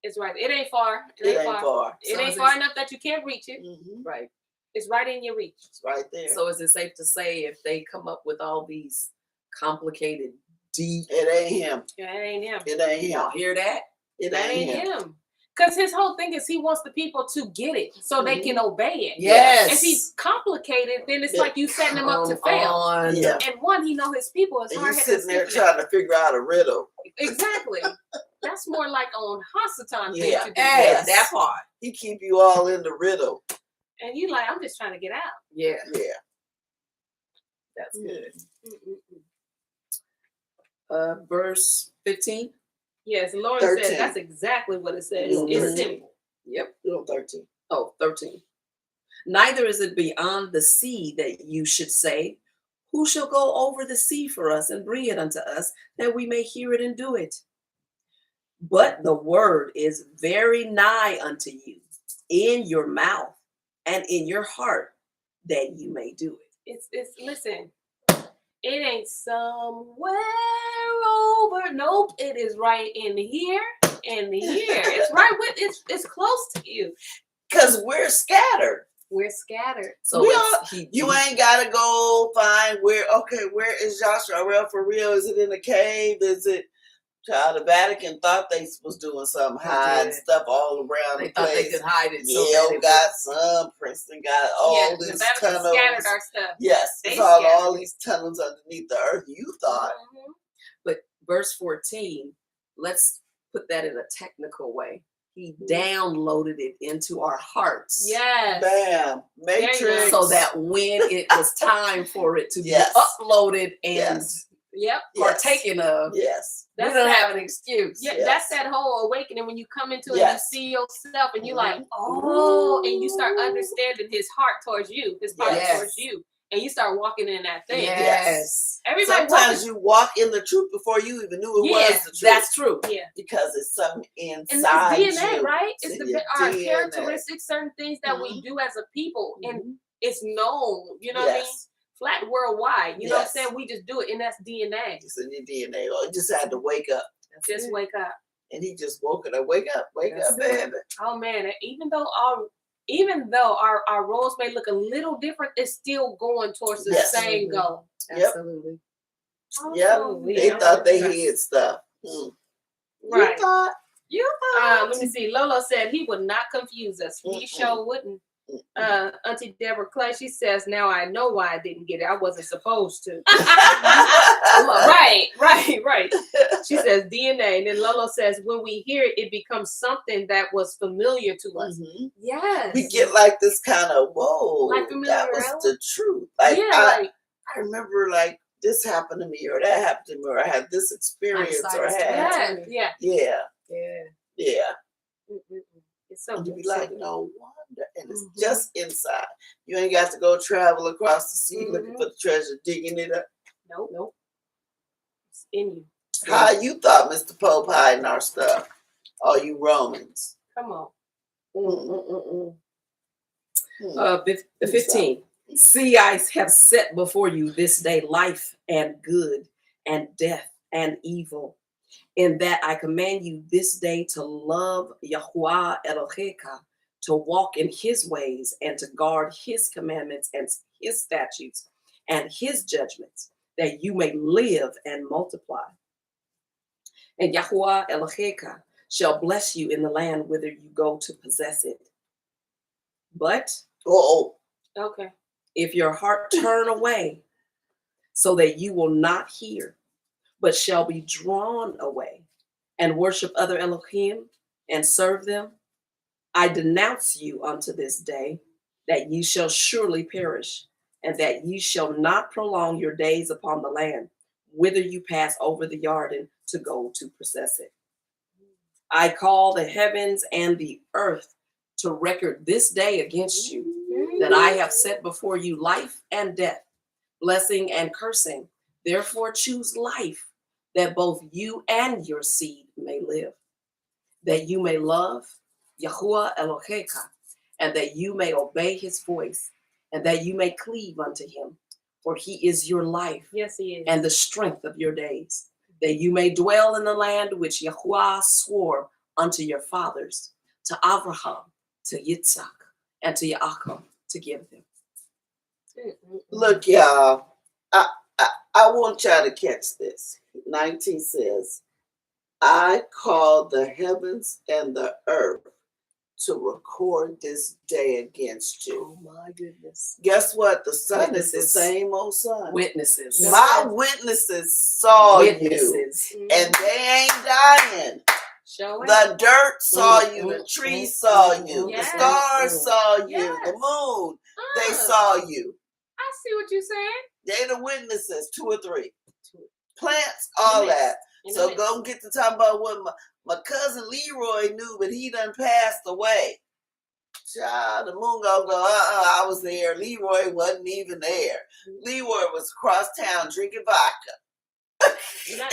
It's right. It ain't far. It ain't far. It So ain't is far it- enough that you can't reach it. Mm-hmm. Right. It's right in your reach. It's right there. So is it safe to say if they come up with all these complicated deep, It ain't him. It ain't him. It ain't him. y'all hear that? It That ain't ain't him. him. Because his whole thing is he wants the people to get it so they can obey it. Yes. If he's complicated, then it's Yeah. like you setting him up to fail. On. Yeah. And one, he know his people is And you hard sitting there trying to figure out a riddle. Exactly. That's more like on Hasatan thing Yeah. to do. Hey, Yes. that part. He keep you all in the riddle. And you like, I'm just trying to get out. Yeah, Yeah. that's good. Mm-mm-mm. Verse 15. Yes, Lauren 13. said that's exactly what it says. Mhm. It's simple. Yep. You're on 13. Oh, 13. Neither is it beyond the sea that you should say, who shall go over the sea for us and bring it unto us, that we may hear it and do it? But the word is very nigh unto you, in your mouth and in your heart, that you may do it. It's listen, it ain't somewhere over. Nope, it is right in here and here. It's right with it's close to you. Because we're scattered. We're scattered. So We it's, You ain't got to go find where is Joshua? Well, for real, is it in a cave? Is it? Child, the Vatican thought they was doing something, hiding stuff all around they the thought place. they could hide it. So Yale that it got some, Princeton got all the these Vatican tunnels. scattered our stuff. Yes, They it's all scattered. these tunnels underneath the earth. You thought. Mhm. But verse 14, let's put that in a technical way. He downloaded it into our hearts. Yes. Bam. Matrix. So that when it was time for it to Yes. be uploaded and Yes. Yep. partaken of, Yes. we That's don't that- have an excuse. Yeah, Yes. that's that whole awakening when you come into it Yes. and you see yourself and you're like, Mhm. oh, and you start understanding his heart towards you, his heart Yes. towards you, and you start walking in that thing. Yes. Everybody Sometimes you walk in the truth before you even knew it was the truth. That's true. yeah. Because it's something And inside it's DNA, you. right? It's It's in the your our DNA. characteristics, certain things that we do as a people, and Mhm. it's known. You know what I mean? Yes. Flat worldwide. You know what I'm Yes. saying? We just do it, and that's DNA. It's in your DNA. Oh, you just had to wake up. Just wake up. And he just woke it up. Wake up, That's baby. Oh man! And even though our roles may look a little different, it's still going towards the Yes. same goal. Yep. Absolutely. Yep. Absolutely. They thought they hid stuff. Right. You thought. Let me see. Lolo said he would not confuse us. He Mm-mm. sure wouldn't. Auntie Deborah Clay, she says, now I know why I didn't get it. I wasn't supposed to. Right. She says DNA. And then Lolo says, when we hear it, it becomes something that was familiar to us. Mm-hmm. Yes. We get like this kind of, whoa, Like that was the truth. Like, yeah, I remember like this happened to me or that happened to me or I had this experience or I had. Yeah. It's so And you good. be like, no wonder. And it's just inside. You ain't got to go travel across the sea looking for the treasure, digging it up. Nope. It's in you. How you thought Mr. Pope hiding our stuff? All you Romans. Come on. 15. See, I have set before you this day life and good and death and evil. In that I command you this day to love Yahuwah Eloheka, to walk in his ways and to guard his commandments and his statutes and his judgments, that you may live and multiply. And Yahuwah Eloheka shall bless you in the land whither you go to possess it. But okay, if your heart turn away, so that you will not hear, but shall be drawn away and worship other Elohim and serve them, I denounce you unto this day that ye shall surely perish, and that ye shall not prolong your days upon the land, whither you pass over the Jordan to go to possess it. I call the heavens and the earth to record this day against you, that I have set before you life and death, blessing and cursing. Therefore choose life, that both you and your seed may live, that you may love Yahuwah Eloheka, and that you may obey his voice, and that you may cleave unto him, for he is your life. Yes, he is. And the strength of your days, that you may dwell in the land which Yahuwah swore unto your fathers, to Abraham, to Yitzhak, and to Yaakov, to give them. Look, y'all, I want y'all to catch this. 19 says, I call the heavens and the earth to record this day against you. Oh my goodness. Guess what? The sun Witnesses. is the same old sun. Witnesses. My witnesses saw you, Witnesses. and they ain't dying. Show The dirt saw you, the trees saw you, the Yes. stars saw you, Yes. the moon, they saw you. I see what you're saying. They the witnesses, 2 or 3. Plants, all that. So go get to talk about what my cousin Leroy knew, but he done passed away. Child, the moon gonna go, I was there. Leroy wasn't even there. Leroy was across town drinking vodka. Not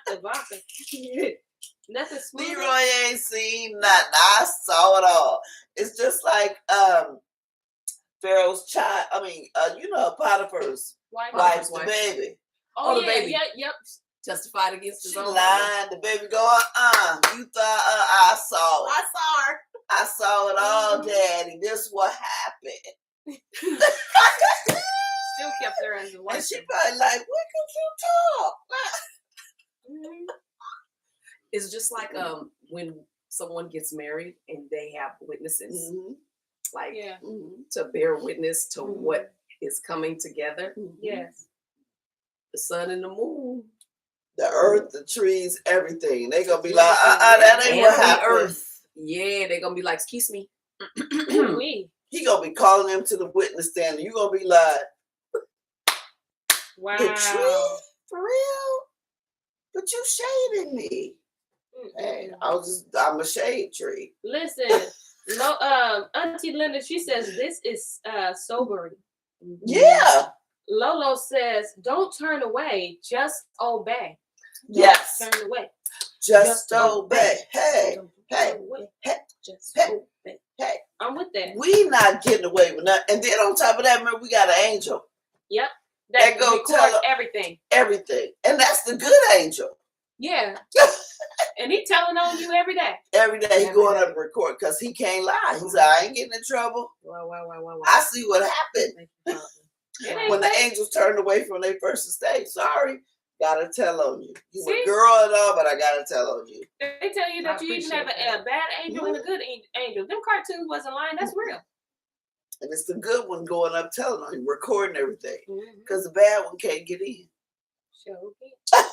the vodka. Nothing smooth. Leroy ain't seen nothing. I saw it all. It's just like Pharaoh's child. Potiphar's wife, the baby. Oh, the baby. Yep. Testified against his She own lied. The baby go, you thought I saw it. I saw her. I saw it all, Daddy. This what happened. Still kept her in the And light. she probably like, what could you talk? It's just like when someone gets married and they have witnesses, like to bear witness to what is coming together. Yes. The sun and the moon. The earth, the trees, everything. They gonna be like, that ain't what happened. Earth. Yeah, they gonna be like, excuse me. He gonna be calling them to the witness stand. And you gonna be like, wow. The tree? For real? But you shaded me. Hey, I'm a shade tree. Listen, Auntie Linda, she says this is sobering. Yeah. Lolo says, don't turn away, just obey. Yes. Don't turn away. Just obey. Hey. Just Hey. obey. Hey. I'm with that. We not getting away with nothing. And then on top of that, remember, we got an angel. Yep. That go records tell everything. Everything. And that's the good angel. Yeah. And he telling on you every day. Every day he going up and record because he can't lie. He's like, I ain't getting in trouble. Wow. I see what happened. When the Right. angels turned away from their first estate. Sorry, gotta tell on you. You See? a girl and all, but I gotta tell on you. They tell you that you even have a bad angel and a good angel. Them cartoons wasn't lying. That's real. And it's the good one going up telling on you, recording everything. Mhm. Because the bad one can't get in. Sure can.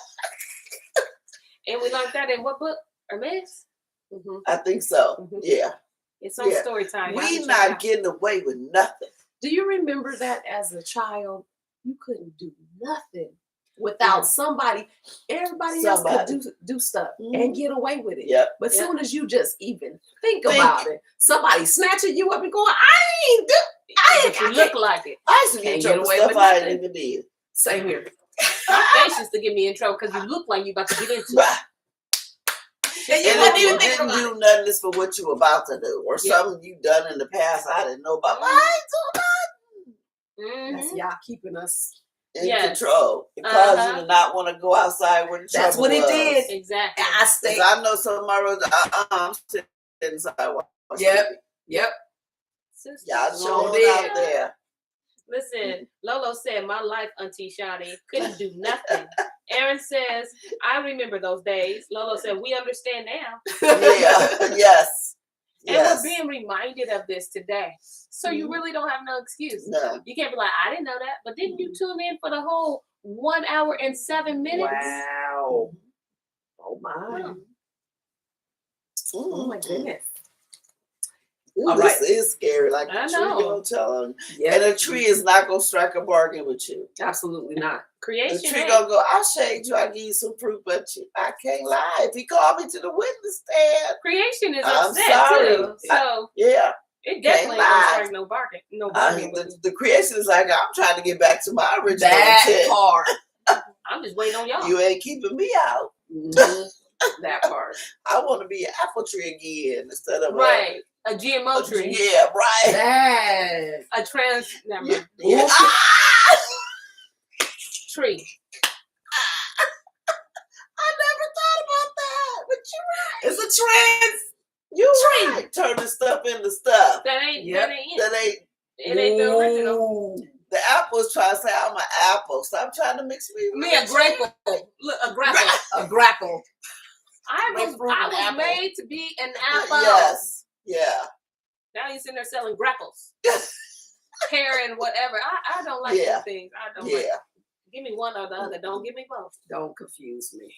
And we learned that in what book? Hermes? Mhm. I think so. Mhm. Yeah. It's on Yeah. story time. Y'all We can check it not out. getting away with nothing. Do you remember that as a child, you couldn't do nothing without somebody? Everybody else could do stuff and get away with it. Yep. But Yep. soon as you just even think Think about it, somebody snatching you up and going, I ain't do. But you look like it. I used to Can't get get trouble away stuff with I ain't nothing. even did. Same here. My face used to get me in trouble because you look like you about to get into it. Right. And you And wouldn't if you even think didn't about do nothing, it's for what you about to do, or Yeah. something you done in the past I didn't know about. But I ain't doing Mhm. That's y'all keeping us. nothing. In Yes. control. It caused you Uh-huh. to not want to go outside where the That's trouble what it was. did. Exactly. I stay. 'Cause I know some of my roads, I'm sitting inside. Yep. Yep. Sister, Y'all Sure going did. out there. Listen, Lolo said, my life, Auntie Shadi, couldn't do nothing. Aaron says, I remember those days. Lolo said, we understand now. Yeah. Yes. And Yes. we're being reminded of this today. So you really don't have no excuse. No. You can't be like, I didn't know that. But didn't you tune in for the whole 1 hour and 7 minutes? Wow. Oh my. Huh. Oh my goodness. Ooh, All this right. is scary. Like I a tree know. gonna tell him. Yeah. And a tree is not gonna strike a bargain with you. Absolutely not. The Creation. tree ain't. gonna go, I'll shade you, I'll give you some fruit, but I can't lie. If he called me to the witness stand, Creation is I'm upset sorry. too. So yeah. it definitely ain't lie. gonna strike no bargain. No bargain with me. The creation is like, I'm trying to get back to my original That intent. part. I'm just waiting on y'all. You ain't keeping me out. Mhm. That part. I want to be an apple tree again instead of Right. A GMO tree. Yeah, right. That. A trans never Yeah. mind. Yeah. Tree. I never thought about that, but you're right. It's a trend. You Tree. right. Turning stuff into stuff. That ain't Yep. that ain't it. That ain't It ain't the original. Ooh. the apple's trying to say I'm an apple. Stop trying to mix me with Me a grapple. Look, a grapple. A grapple. I was Grapefruit and apple. made to be an apple. Yes. Yeah. Now you sitting there selling grapples. Pear and whatever. I don't like Yeah. those things. I don't Yeah. like. Give me one or the other. Don't give me both. Don't confuse me.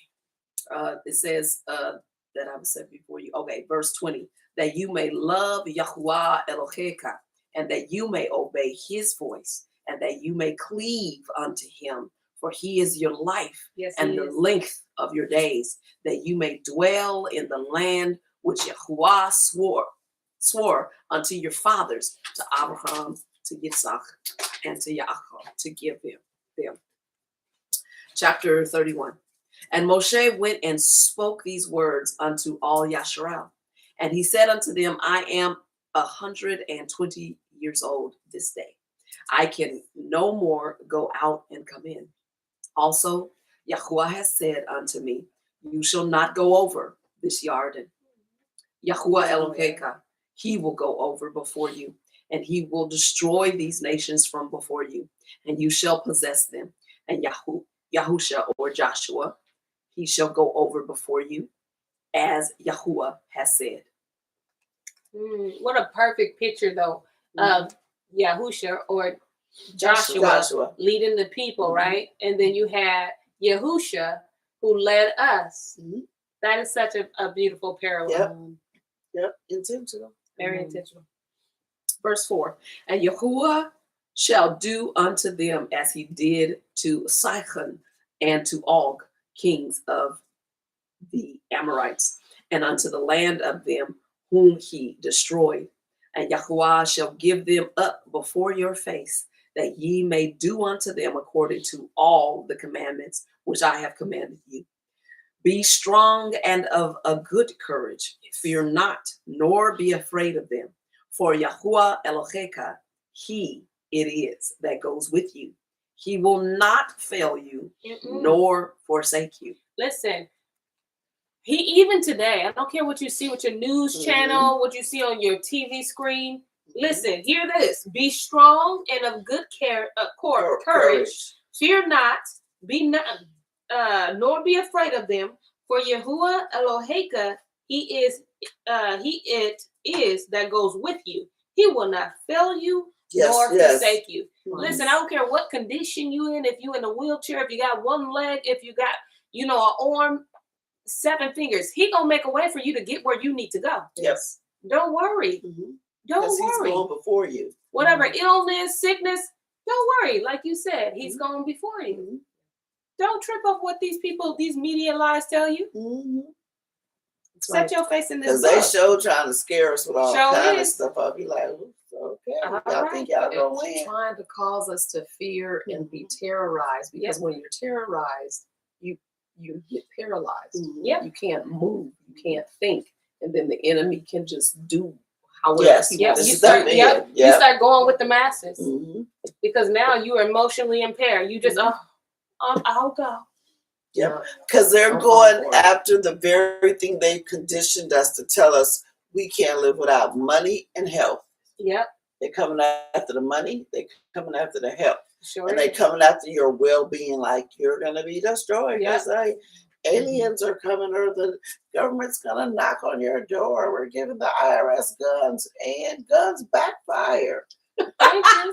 It says that I've said before you. Okay, verse 20. That you may love Yahuwah Eloheka, and that you may obey his voice, and that you may cleave unto him, for he is your life Yes, and he the is. length of your days, that you may dwell in the land which Yahuwah swore unto your fathers, to Abraham, to Yitzhak, and to Yaakov, to give them. Chapter 31. And Moshe went and spoke these words unto all Yasharal. And he said unto them, I am 120 years old this day. I can no more go out and come in. Also, Yahuwah has said unto me, you shall not go over this Yarden. Yahuwah Eloheka, he will go over before you, and he will destroy these nations from before you, and you shall possess them. And Yahusha, or Joshua, he shall go over before you, as Yahuwah has said. What a perfect picture, though, of Yahusha or Joshua, Joshua. leading the people, right? And then you had Yahusha who led us. Mhm. That is such a beautiful parallel. Yep. Intentional. Very intentional. Verse 4. And Yahuwah shall do unto them as he did to Sihon and to Og, kings of the Amorites, and unto the land of them whom he destroyed. And Yahuwah shall give them up before your face, that ye may do unto them according to all the commandments which I have commanded you. Be strong and of a good courage. Fear not, nor be afraid of them. For Yahuwah Eloheka, he it is that goes with you. He will not fail you, nor forsake you. Listen, he even today, I don't care what you see with your news channel, what you see on your TV screen. Listen, hear this. Be strong and of good courage. Fear not, be not, nor be afraid of them. For Yahuwah Eloheka, he it is that goes with you. He will not fail you Yes, nor yes. forsake you. Right. Listen, I don't care what condition you in, if you in a wheelchair, if you got one leg, if you got, you know, an arm, 7 fingers, he gonna make a way for you to get where you need to go. Yes. Don't worry. Mhm. Don't Because he's worry. going before you. Whatever illness, sickness, don't worry. Like you said, he's going before you. Mhm. Don't trip up what these people, these media lies tell you. Mhm. Set your face in this Because they book. show trying to scare us with all Sure kind of is. stuff. I'll be like, "Oops, okay, All y'all right. think y'all gonna It's win?" trying to cause us to fear and be terrorized, because when you're terrorized, you get paralyzed. Mhm. Yep. You can't move, you can't think, and then the enemy can just do however Yes. he Yep. wants You to start, do. yep. You Yep. start going with the masses Mhm. because now you are emotionally impaired. You just, I'll go. Yep. Because they're Don't fall going for it. after the very thing they conditioned us to tell us we can't live without money and health. Yep. They're coming after the money. They're coming after the health. Sure. And they're coming after your well-being, like you're gonna be destroyed. Yep. Because aliens are coming, or the government's gonna knock on your door. We're giving the IRS guns, and guns backfire. Thank you.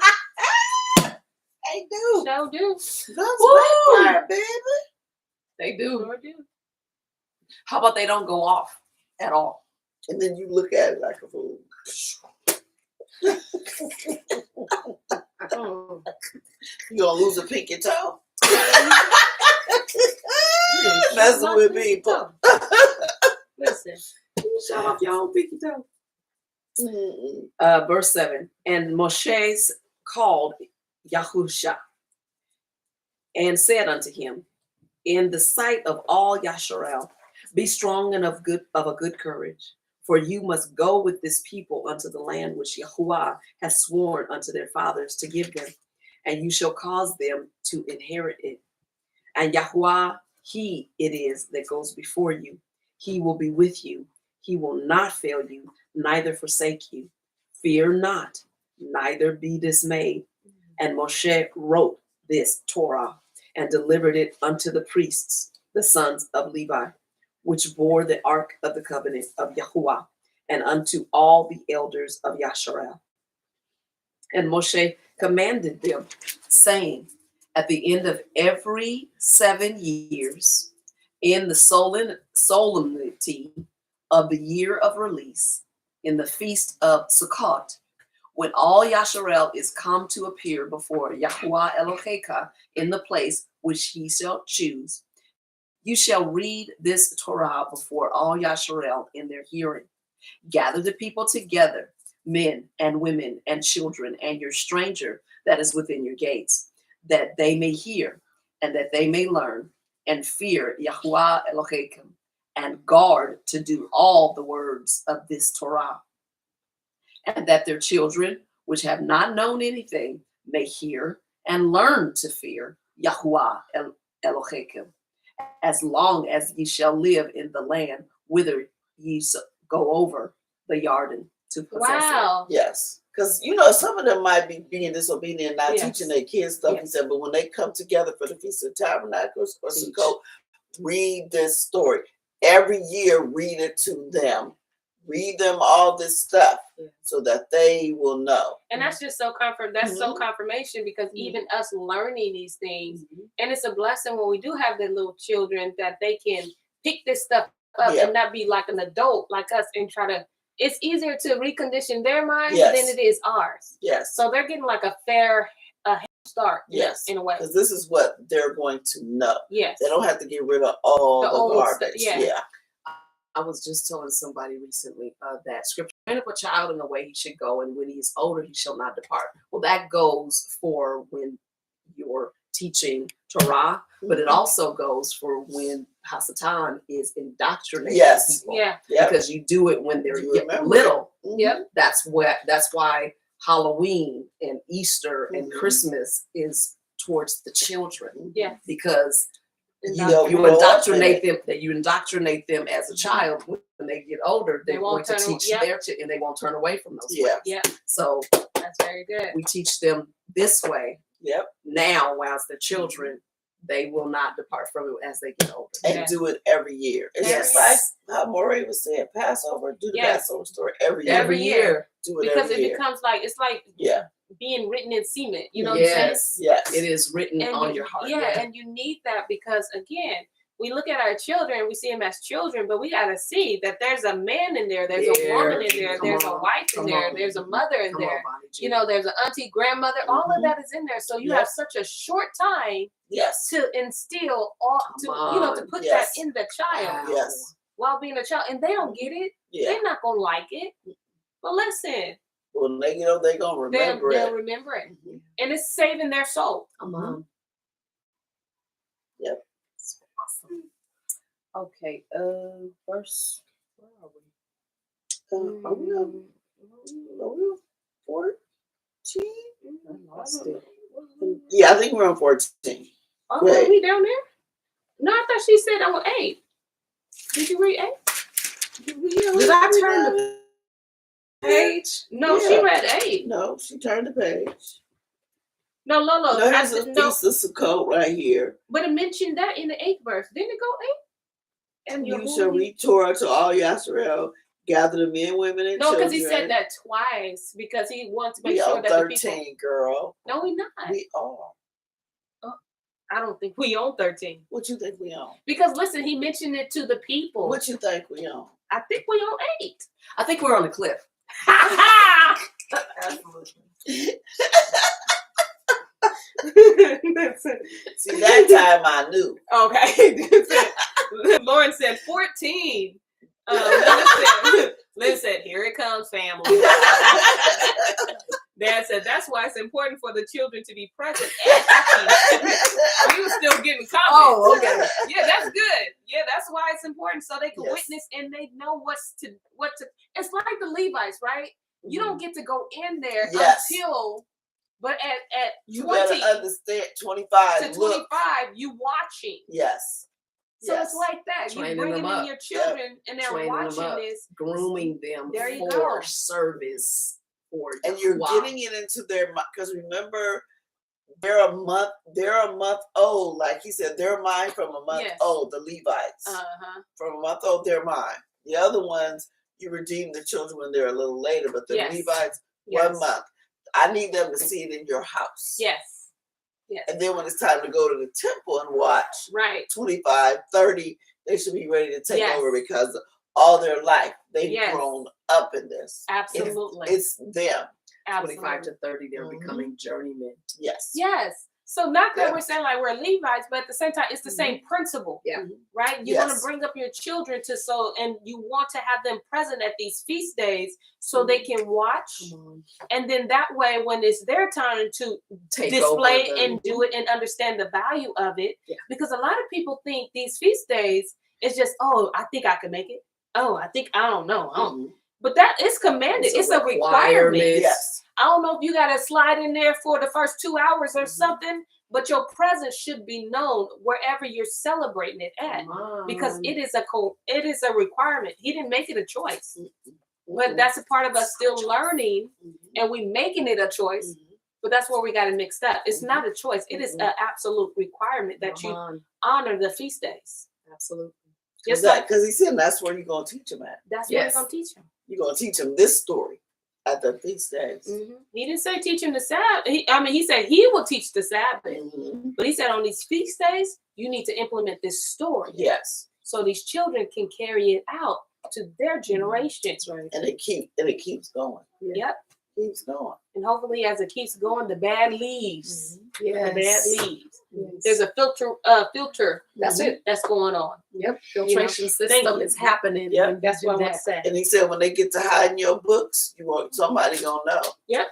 They do. So do. Guns Woo! backfire, baby. They do. Sure do. How about they don't go off at all? And then you look at it like a fool. Mm. You gonna lose a pinky toe? Shut Messing my with pinky people. toe. Listen. Shut off your own pinky toe. Mm-mm. Verse 7, and Moshe called Yahusha and said unto him, in the sight of all Yasharel, be strong and of a good courage, for you must go with this people unto the land which Yahuwah has sworn unto their fathers to give them, and you shall cause them to inherit it. And Yahuwah, he it is that goes before you. He will be with you. He will not fail you, neither forsake you. Fear not, neither be dismayed. And Moshe wrote this Torah and delivered it unto the priests, the sons of Levi, which bore the ark of the covenant of Yahuwah, and unto all the elders of Yasharel. And Moshe commanded them, saying, at the end of every 7 years, in the solemnity of the year of release, in the feast of Sukkot, when all Yasharel is come to appear before Yahuwah Eloheka in the place which he shall choose, you shall read this Torah before all Yasharel in their hearing. Gather the people together, men and women and children, and your stranger that is within your gates, that they may hear and that they may learn and fear Yahuwah Elohim, and guard to do all the words of this Torah, and that their children, which have not known anything, may hear and learn to fear Yahuwah Elohim, as long as ye shall live in the land whither ye go over the Jordan to possess Wow. Yes. Because, some of them might be being disobedient, not Yes. teaching their kids stuff. Yes. He said, but when they come together for the Feast of Tabernacles or Teach. Sukkot, read this story. Every year, read it to them. Read them all this stuff so that they will know. And that's just so comfort. That's so Mhm. confirmation, because even us learning these things, Mhm. and it's a blessing when we do have the little children that they can pick this stuff up Yeah. and not be like an adult like us and try to. It's easier to recondition their mind Yes. than it is ours. Yes. So they're getting like a fair head start. Yes. In a way. Because this is what they're going to know. Yes. They don't have to get rid of all The the old stuff, garbage. yeah. I was just telling somebody recently that scripture, train up a child in the way he should go, and when he is older, he shall not depart. Well, that goes for when you're teaching Torah, but it also goes for when Hasatan is indoctrinating Yes. people. Yeah. Yep. Because you do it when they're You remember. little. Mhm. Yep. That's why Halloween and Easter and Mhm. Christmas is towards the children. Yeah. Because They'll you grow up indoctrinate in them, that you indoctrinate them as a child. When they get older, They they're going won't to turn- teach yep. their and they won't turn away from those Yeah. ways. Yeah. So That's very good. we teach them this way Yep. now, whilst they're children, they will not depart from it as they get older. And Yeah. do it every year. It's Every just year. like how Moray was saying, Passover, do the Yes. Passover story every year. Every year. Do it Because every it year. becomes like, it's like Yeah. being written in cement. You know what I'm saying? Yes. Yes. It is written And on you- your heart. Yeah, and you need that because again, we look at our children, we see them as children, but we gotta see that there's a man in there, there's a woman in there, Come there's a on, wife in come there, on. there's a mother in Come there. on, Bonnie G. You know, there's an auntie, grandmother, all of Mhm. that is in there. So you Yep. have such a short time Yes. to instill all to you know to on. put Yes. that in the child Wow. Yes. while being a child, and they don't get it. Yeah. They're not gonna like it. But listen, When they get old, they're gonna they'll remember they'll it. remember it, Mhm. and it's saving their soul. Come on. Yep. That's awesome. Okay, verse, where are we? Are we on 14? I lost it. Yeah, I think we're on 14. Oh, Wait. are we down there? No, I thought she said on 8. Did you read 8? Did I turn the page? No, she Yeah. read 8. No, she turned the page. No, Lolo. No, I here's a said, no, piece of Sukkot right here. but it mentioned that in the 8th verse. Didn't it go 8? And You shall read Torah to all Yisrael, gather the men, women, and No, children. because he said that twice because he wants to make We sure are that 13, the people. girl. No, we not. We are. I don't think we own 13 What you think we own? because listen, he mentioned it to the people. What you think we own? I think we own 8. I think we're on a cliff. Absolutely. See, that time I knew. Okay. Lauren said 14. Lynn said, here it comes, family. Dad said, that's why it's important for the children to be present. Oh, he was still getting comments. Oh, okay. Yeah, that's good. Yeah, that's why it's important so they can Yes. witness and they know what to. It's like the Levites, right? You don't get to go in there Yes. until, but at You 20 better understand 25. to 25, Look. you watching. Yes. So Yes. it's like that. You Training bringing them in up. your children and they're Training them watching up. this. Grooming them There you for go. service. For And you're Yahuwah. getting it into their mind because remember, they're a month old. Like he said, they're mine from a month Yes. old. The Levites from a month old, they're mine. The other ones, you redeem the children when they're a little later, but the Yes. Levites, Yes. 1 month. I need them to see it in your house. Yes. Yes. And then when it's time to go to the temple and watch, Right. 25, 30, they should be ready to take Yes. over because all their life they've Yes. grown up in this. Absolutely. It's them. 25 to 30, they're Mhm. becoming journeymen. Yes. Yes. So not that Yeah. we're saying like we're Levites, but at the same time, it's the same principle. Yeah. Right? You want to Yes. bring up your children and you want to have them present at these feast days so they can watch. Come on. And then that way, when it's their time to Take display over and do it and understand the value of it, Yeah. because a lot of people think these feast days is just, oh, I think I can make it. Oh, I don't know. Mhm. But that is commanded. It's a requirement. Yes. I don't know if you got to slide in there for the first 2 hours or Mhm. something, but your presence should be known wherever you're celebrating it at, Come on. because it is a requirement. He didn't make it a choice, but Mhm. that's a part of us still learning, and we making it a choice. But that's where we got it mixed up. It's not a choice. It is an absolute requirement that Come you on. honor the feast days. Absolutely. Just like Because he said that's where you're going to teach them at. that's Yes. what we're gonna teach them. You're going to teach them this story at the feast days. He didn't say teach him the Sabbath. He said he will teach the Sabbath. Mhm. But he said on these feast days, you need to implement this story. Yes. So these children can carry it out to their generation. That's right. And it keeps going. Yep. Keeps going. And hopefully as it keeps going, the bad leaves. The bad Yes. leaves. Yes. There's a filter. That's it. That's going on. Yep. Filtration thank system you. is happening. Yep. when you That's do what I want that. to say. And he said when they get to hiding your books, somebody gonna know. Yep.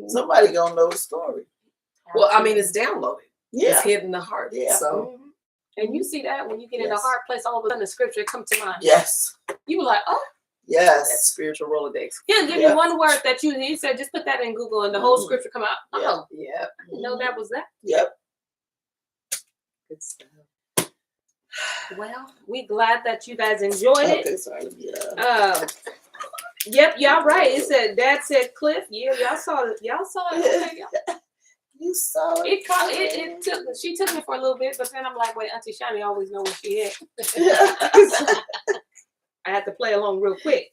Somebody gonna know the story. Well, I mean, it's downloaded. Yeah. It's hidden in the heart. Yeah. So Mhm. And you see that when you get in a Yes. hard place, all of a sudden the scripture come to mind. Yes. You were like, oh, that Yes. spiritual Rolodex. he'll give Yeah. you one word that he said, just put that in Google and the whole Mhm. scripture come out. Yeah. Oh, Yeah. I didn't know that was that. Yep. Good stuff. Well, we glad that you guys enjoyed it. Okay, sorry. Yeah. Yep, y'all right. It said Dad said Cliff. Yeah, y'all saw it. Y'all saw it. Okay, y'all. You saw it. It took she took me for a little bit, but then I'm like, wait, Auntie Shani always know where she is. I had to play along real quick.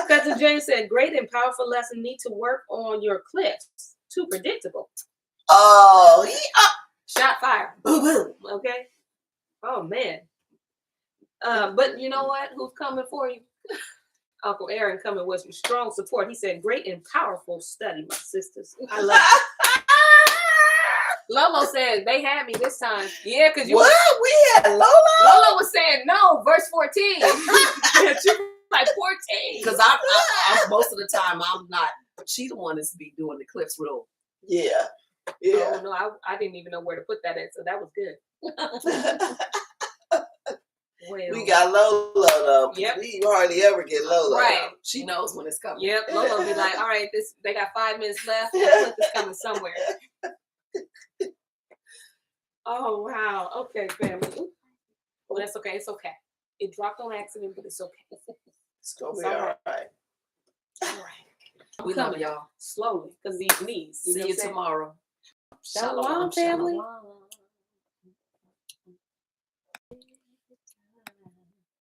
Cousin Jane said, great and powerful lesson. Need to work on your cliffs. too predictable. Oh, he Shot fire. Boom, boom. Okay. Oh man. But you know what? Who's coming for you? Uncle Aaron coming with your strong support. He said, "Great and powerful study, my sisters." I love it. Lolo said they had me this time. Yeah, because you what? We had Lola? Lola was saying no, verse 14. She was like 14. Because I most of the time I'm not. She the one that's be doing the clips real. Yeah. Yeah. Oh no, I didn't even know where to put that at, so that was good. Well, We got Lola though. Yep. We hardly ever get Lola. right. She knows when it's coming. Yep. Lola be like, all right, they got 5 minutes left. The clip is coming somewhere. Oh wow. Okay, family. Well, that's okay. It's okay. It dropped on accident, but it's okay. It's gonna be It's all all right. right. All right. We love y'all. Slowly, because these knees. See you tomorrow. Shalom, family. Shalom.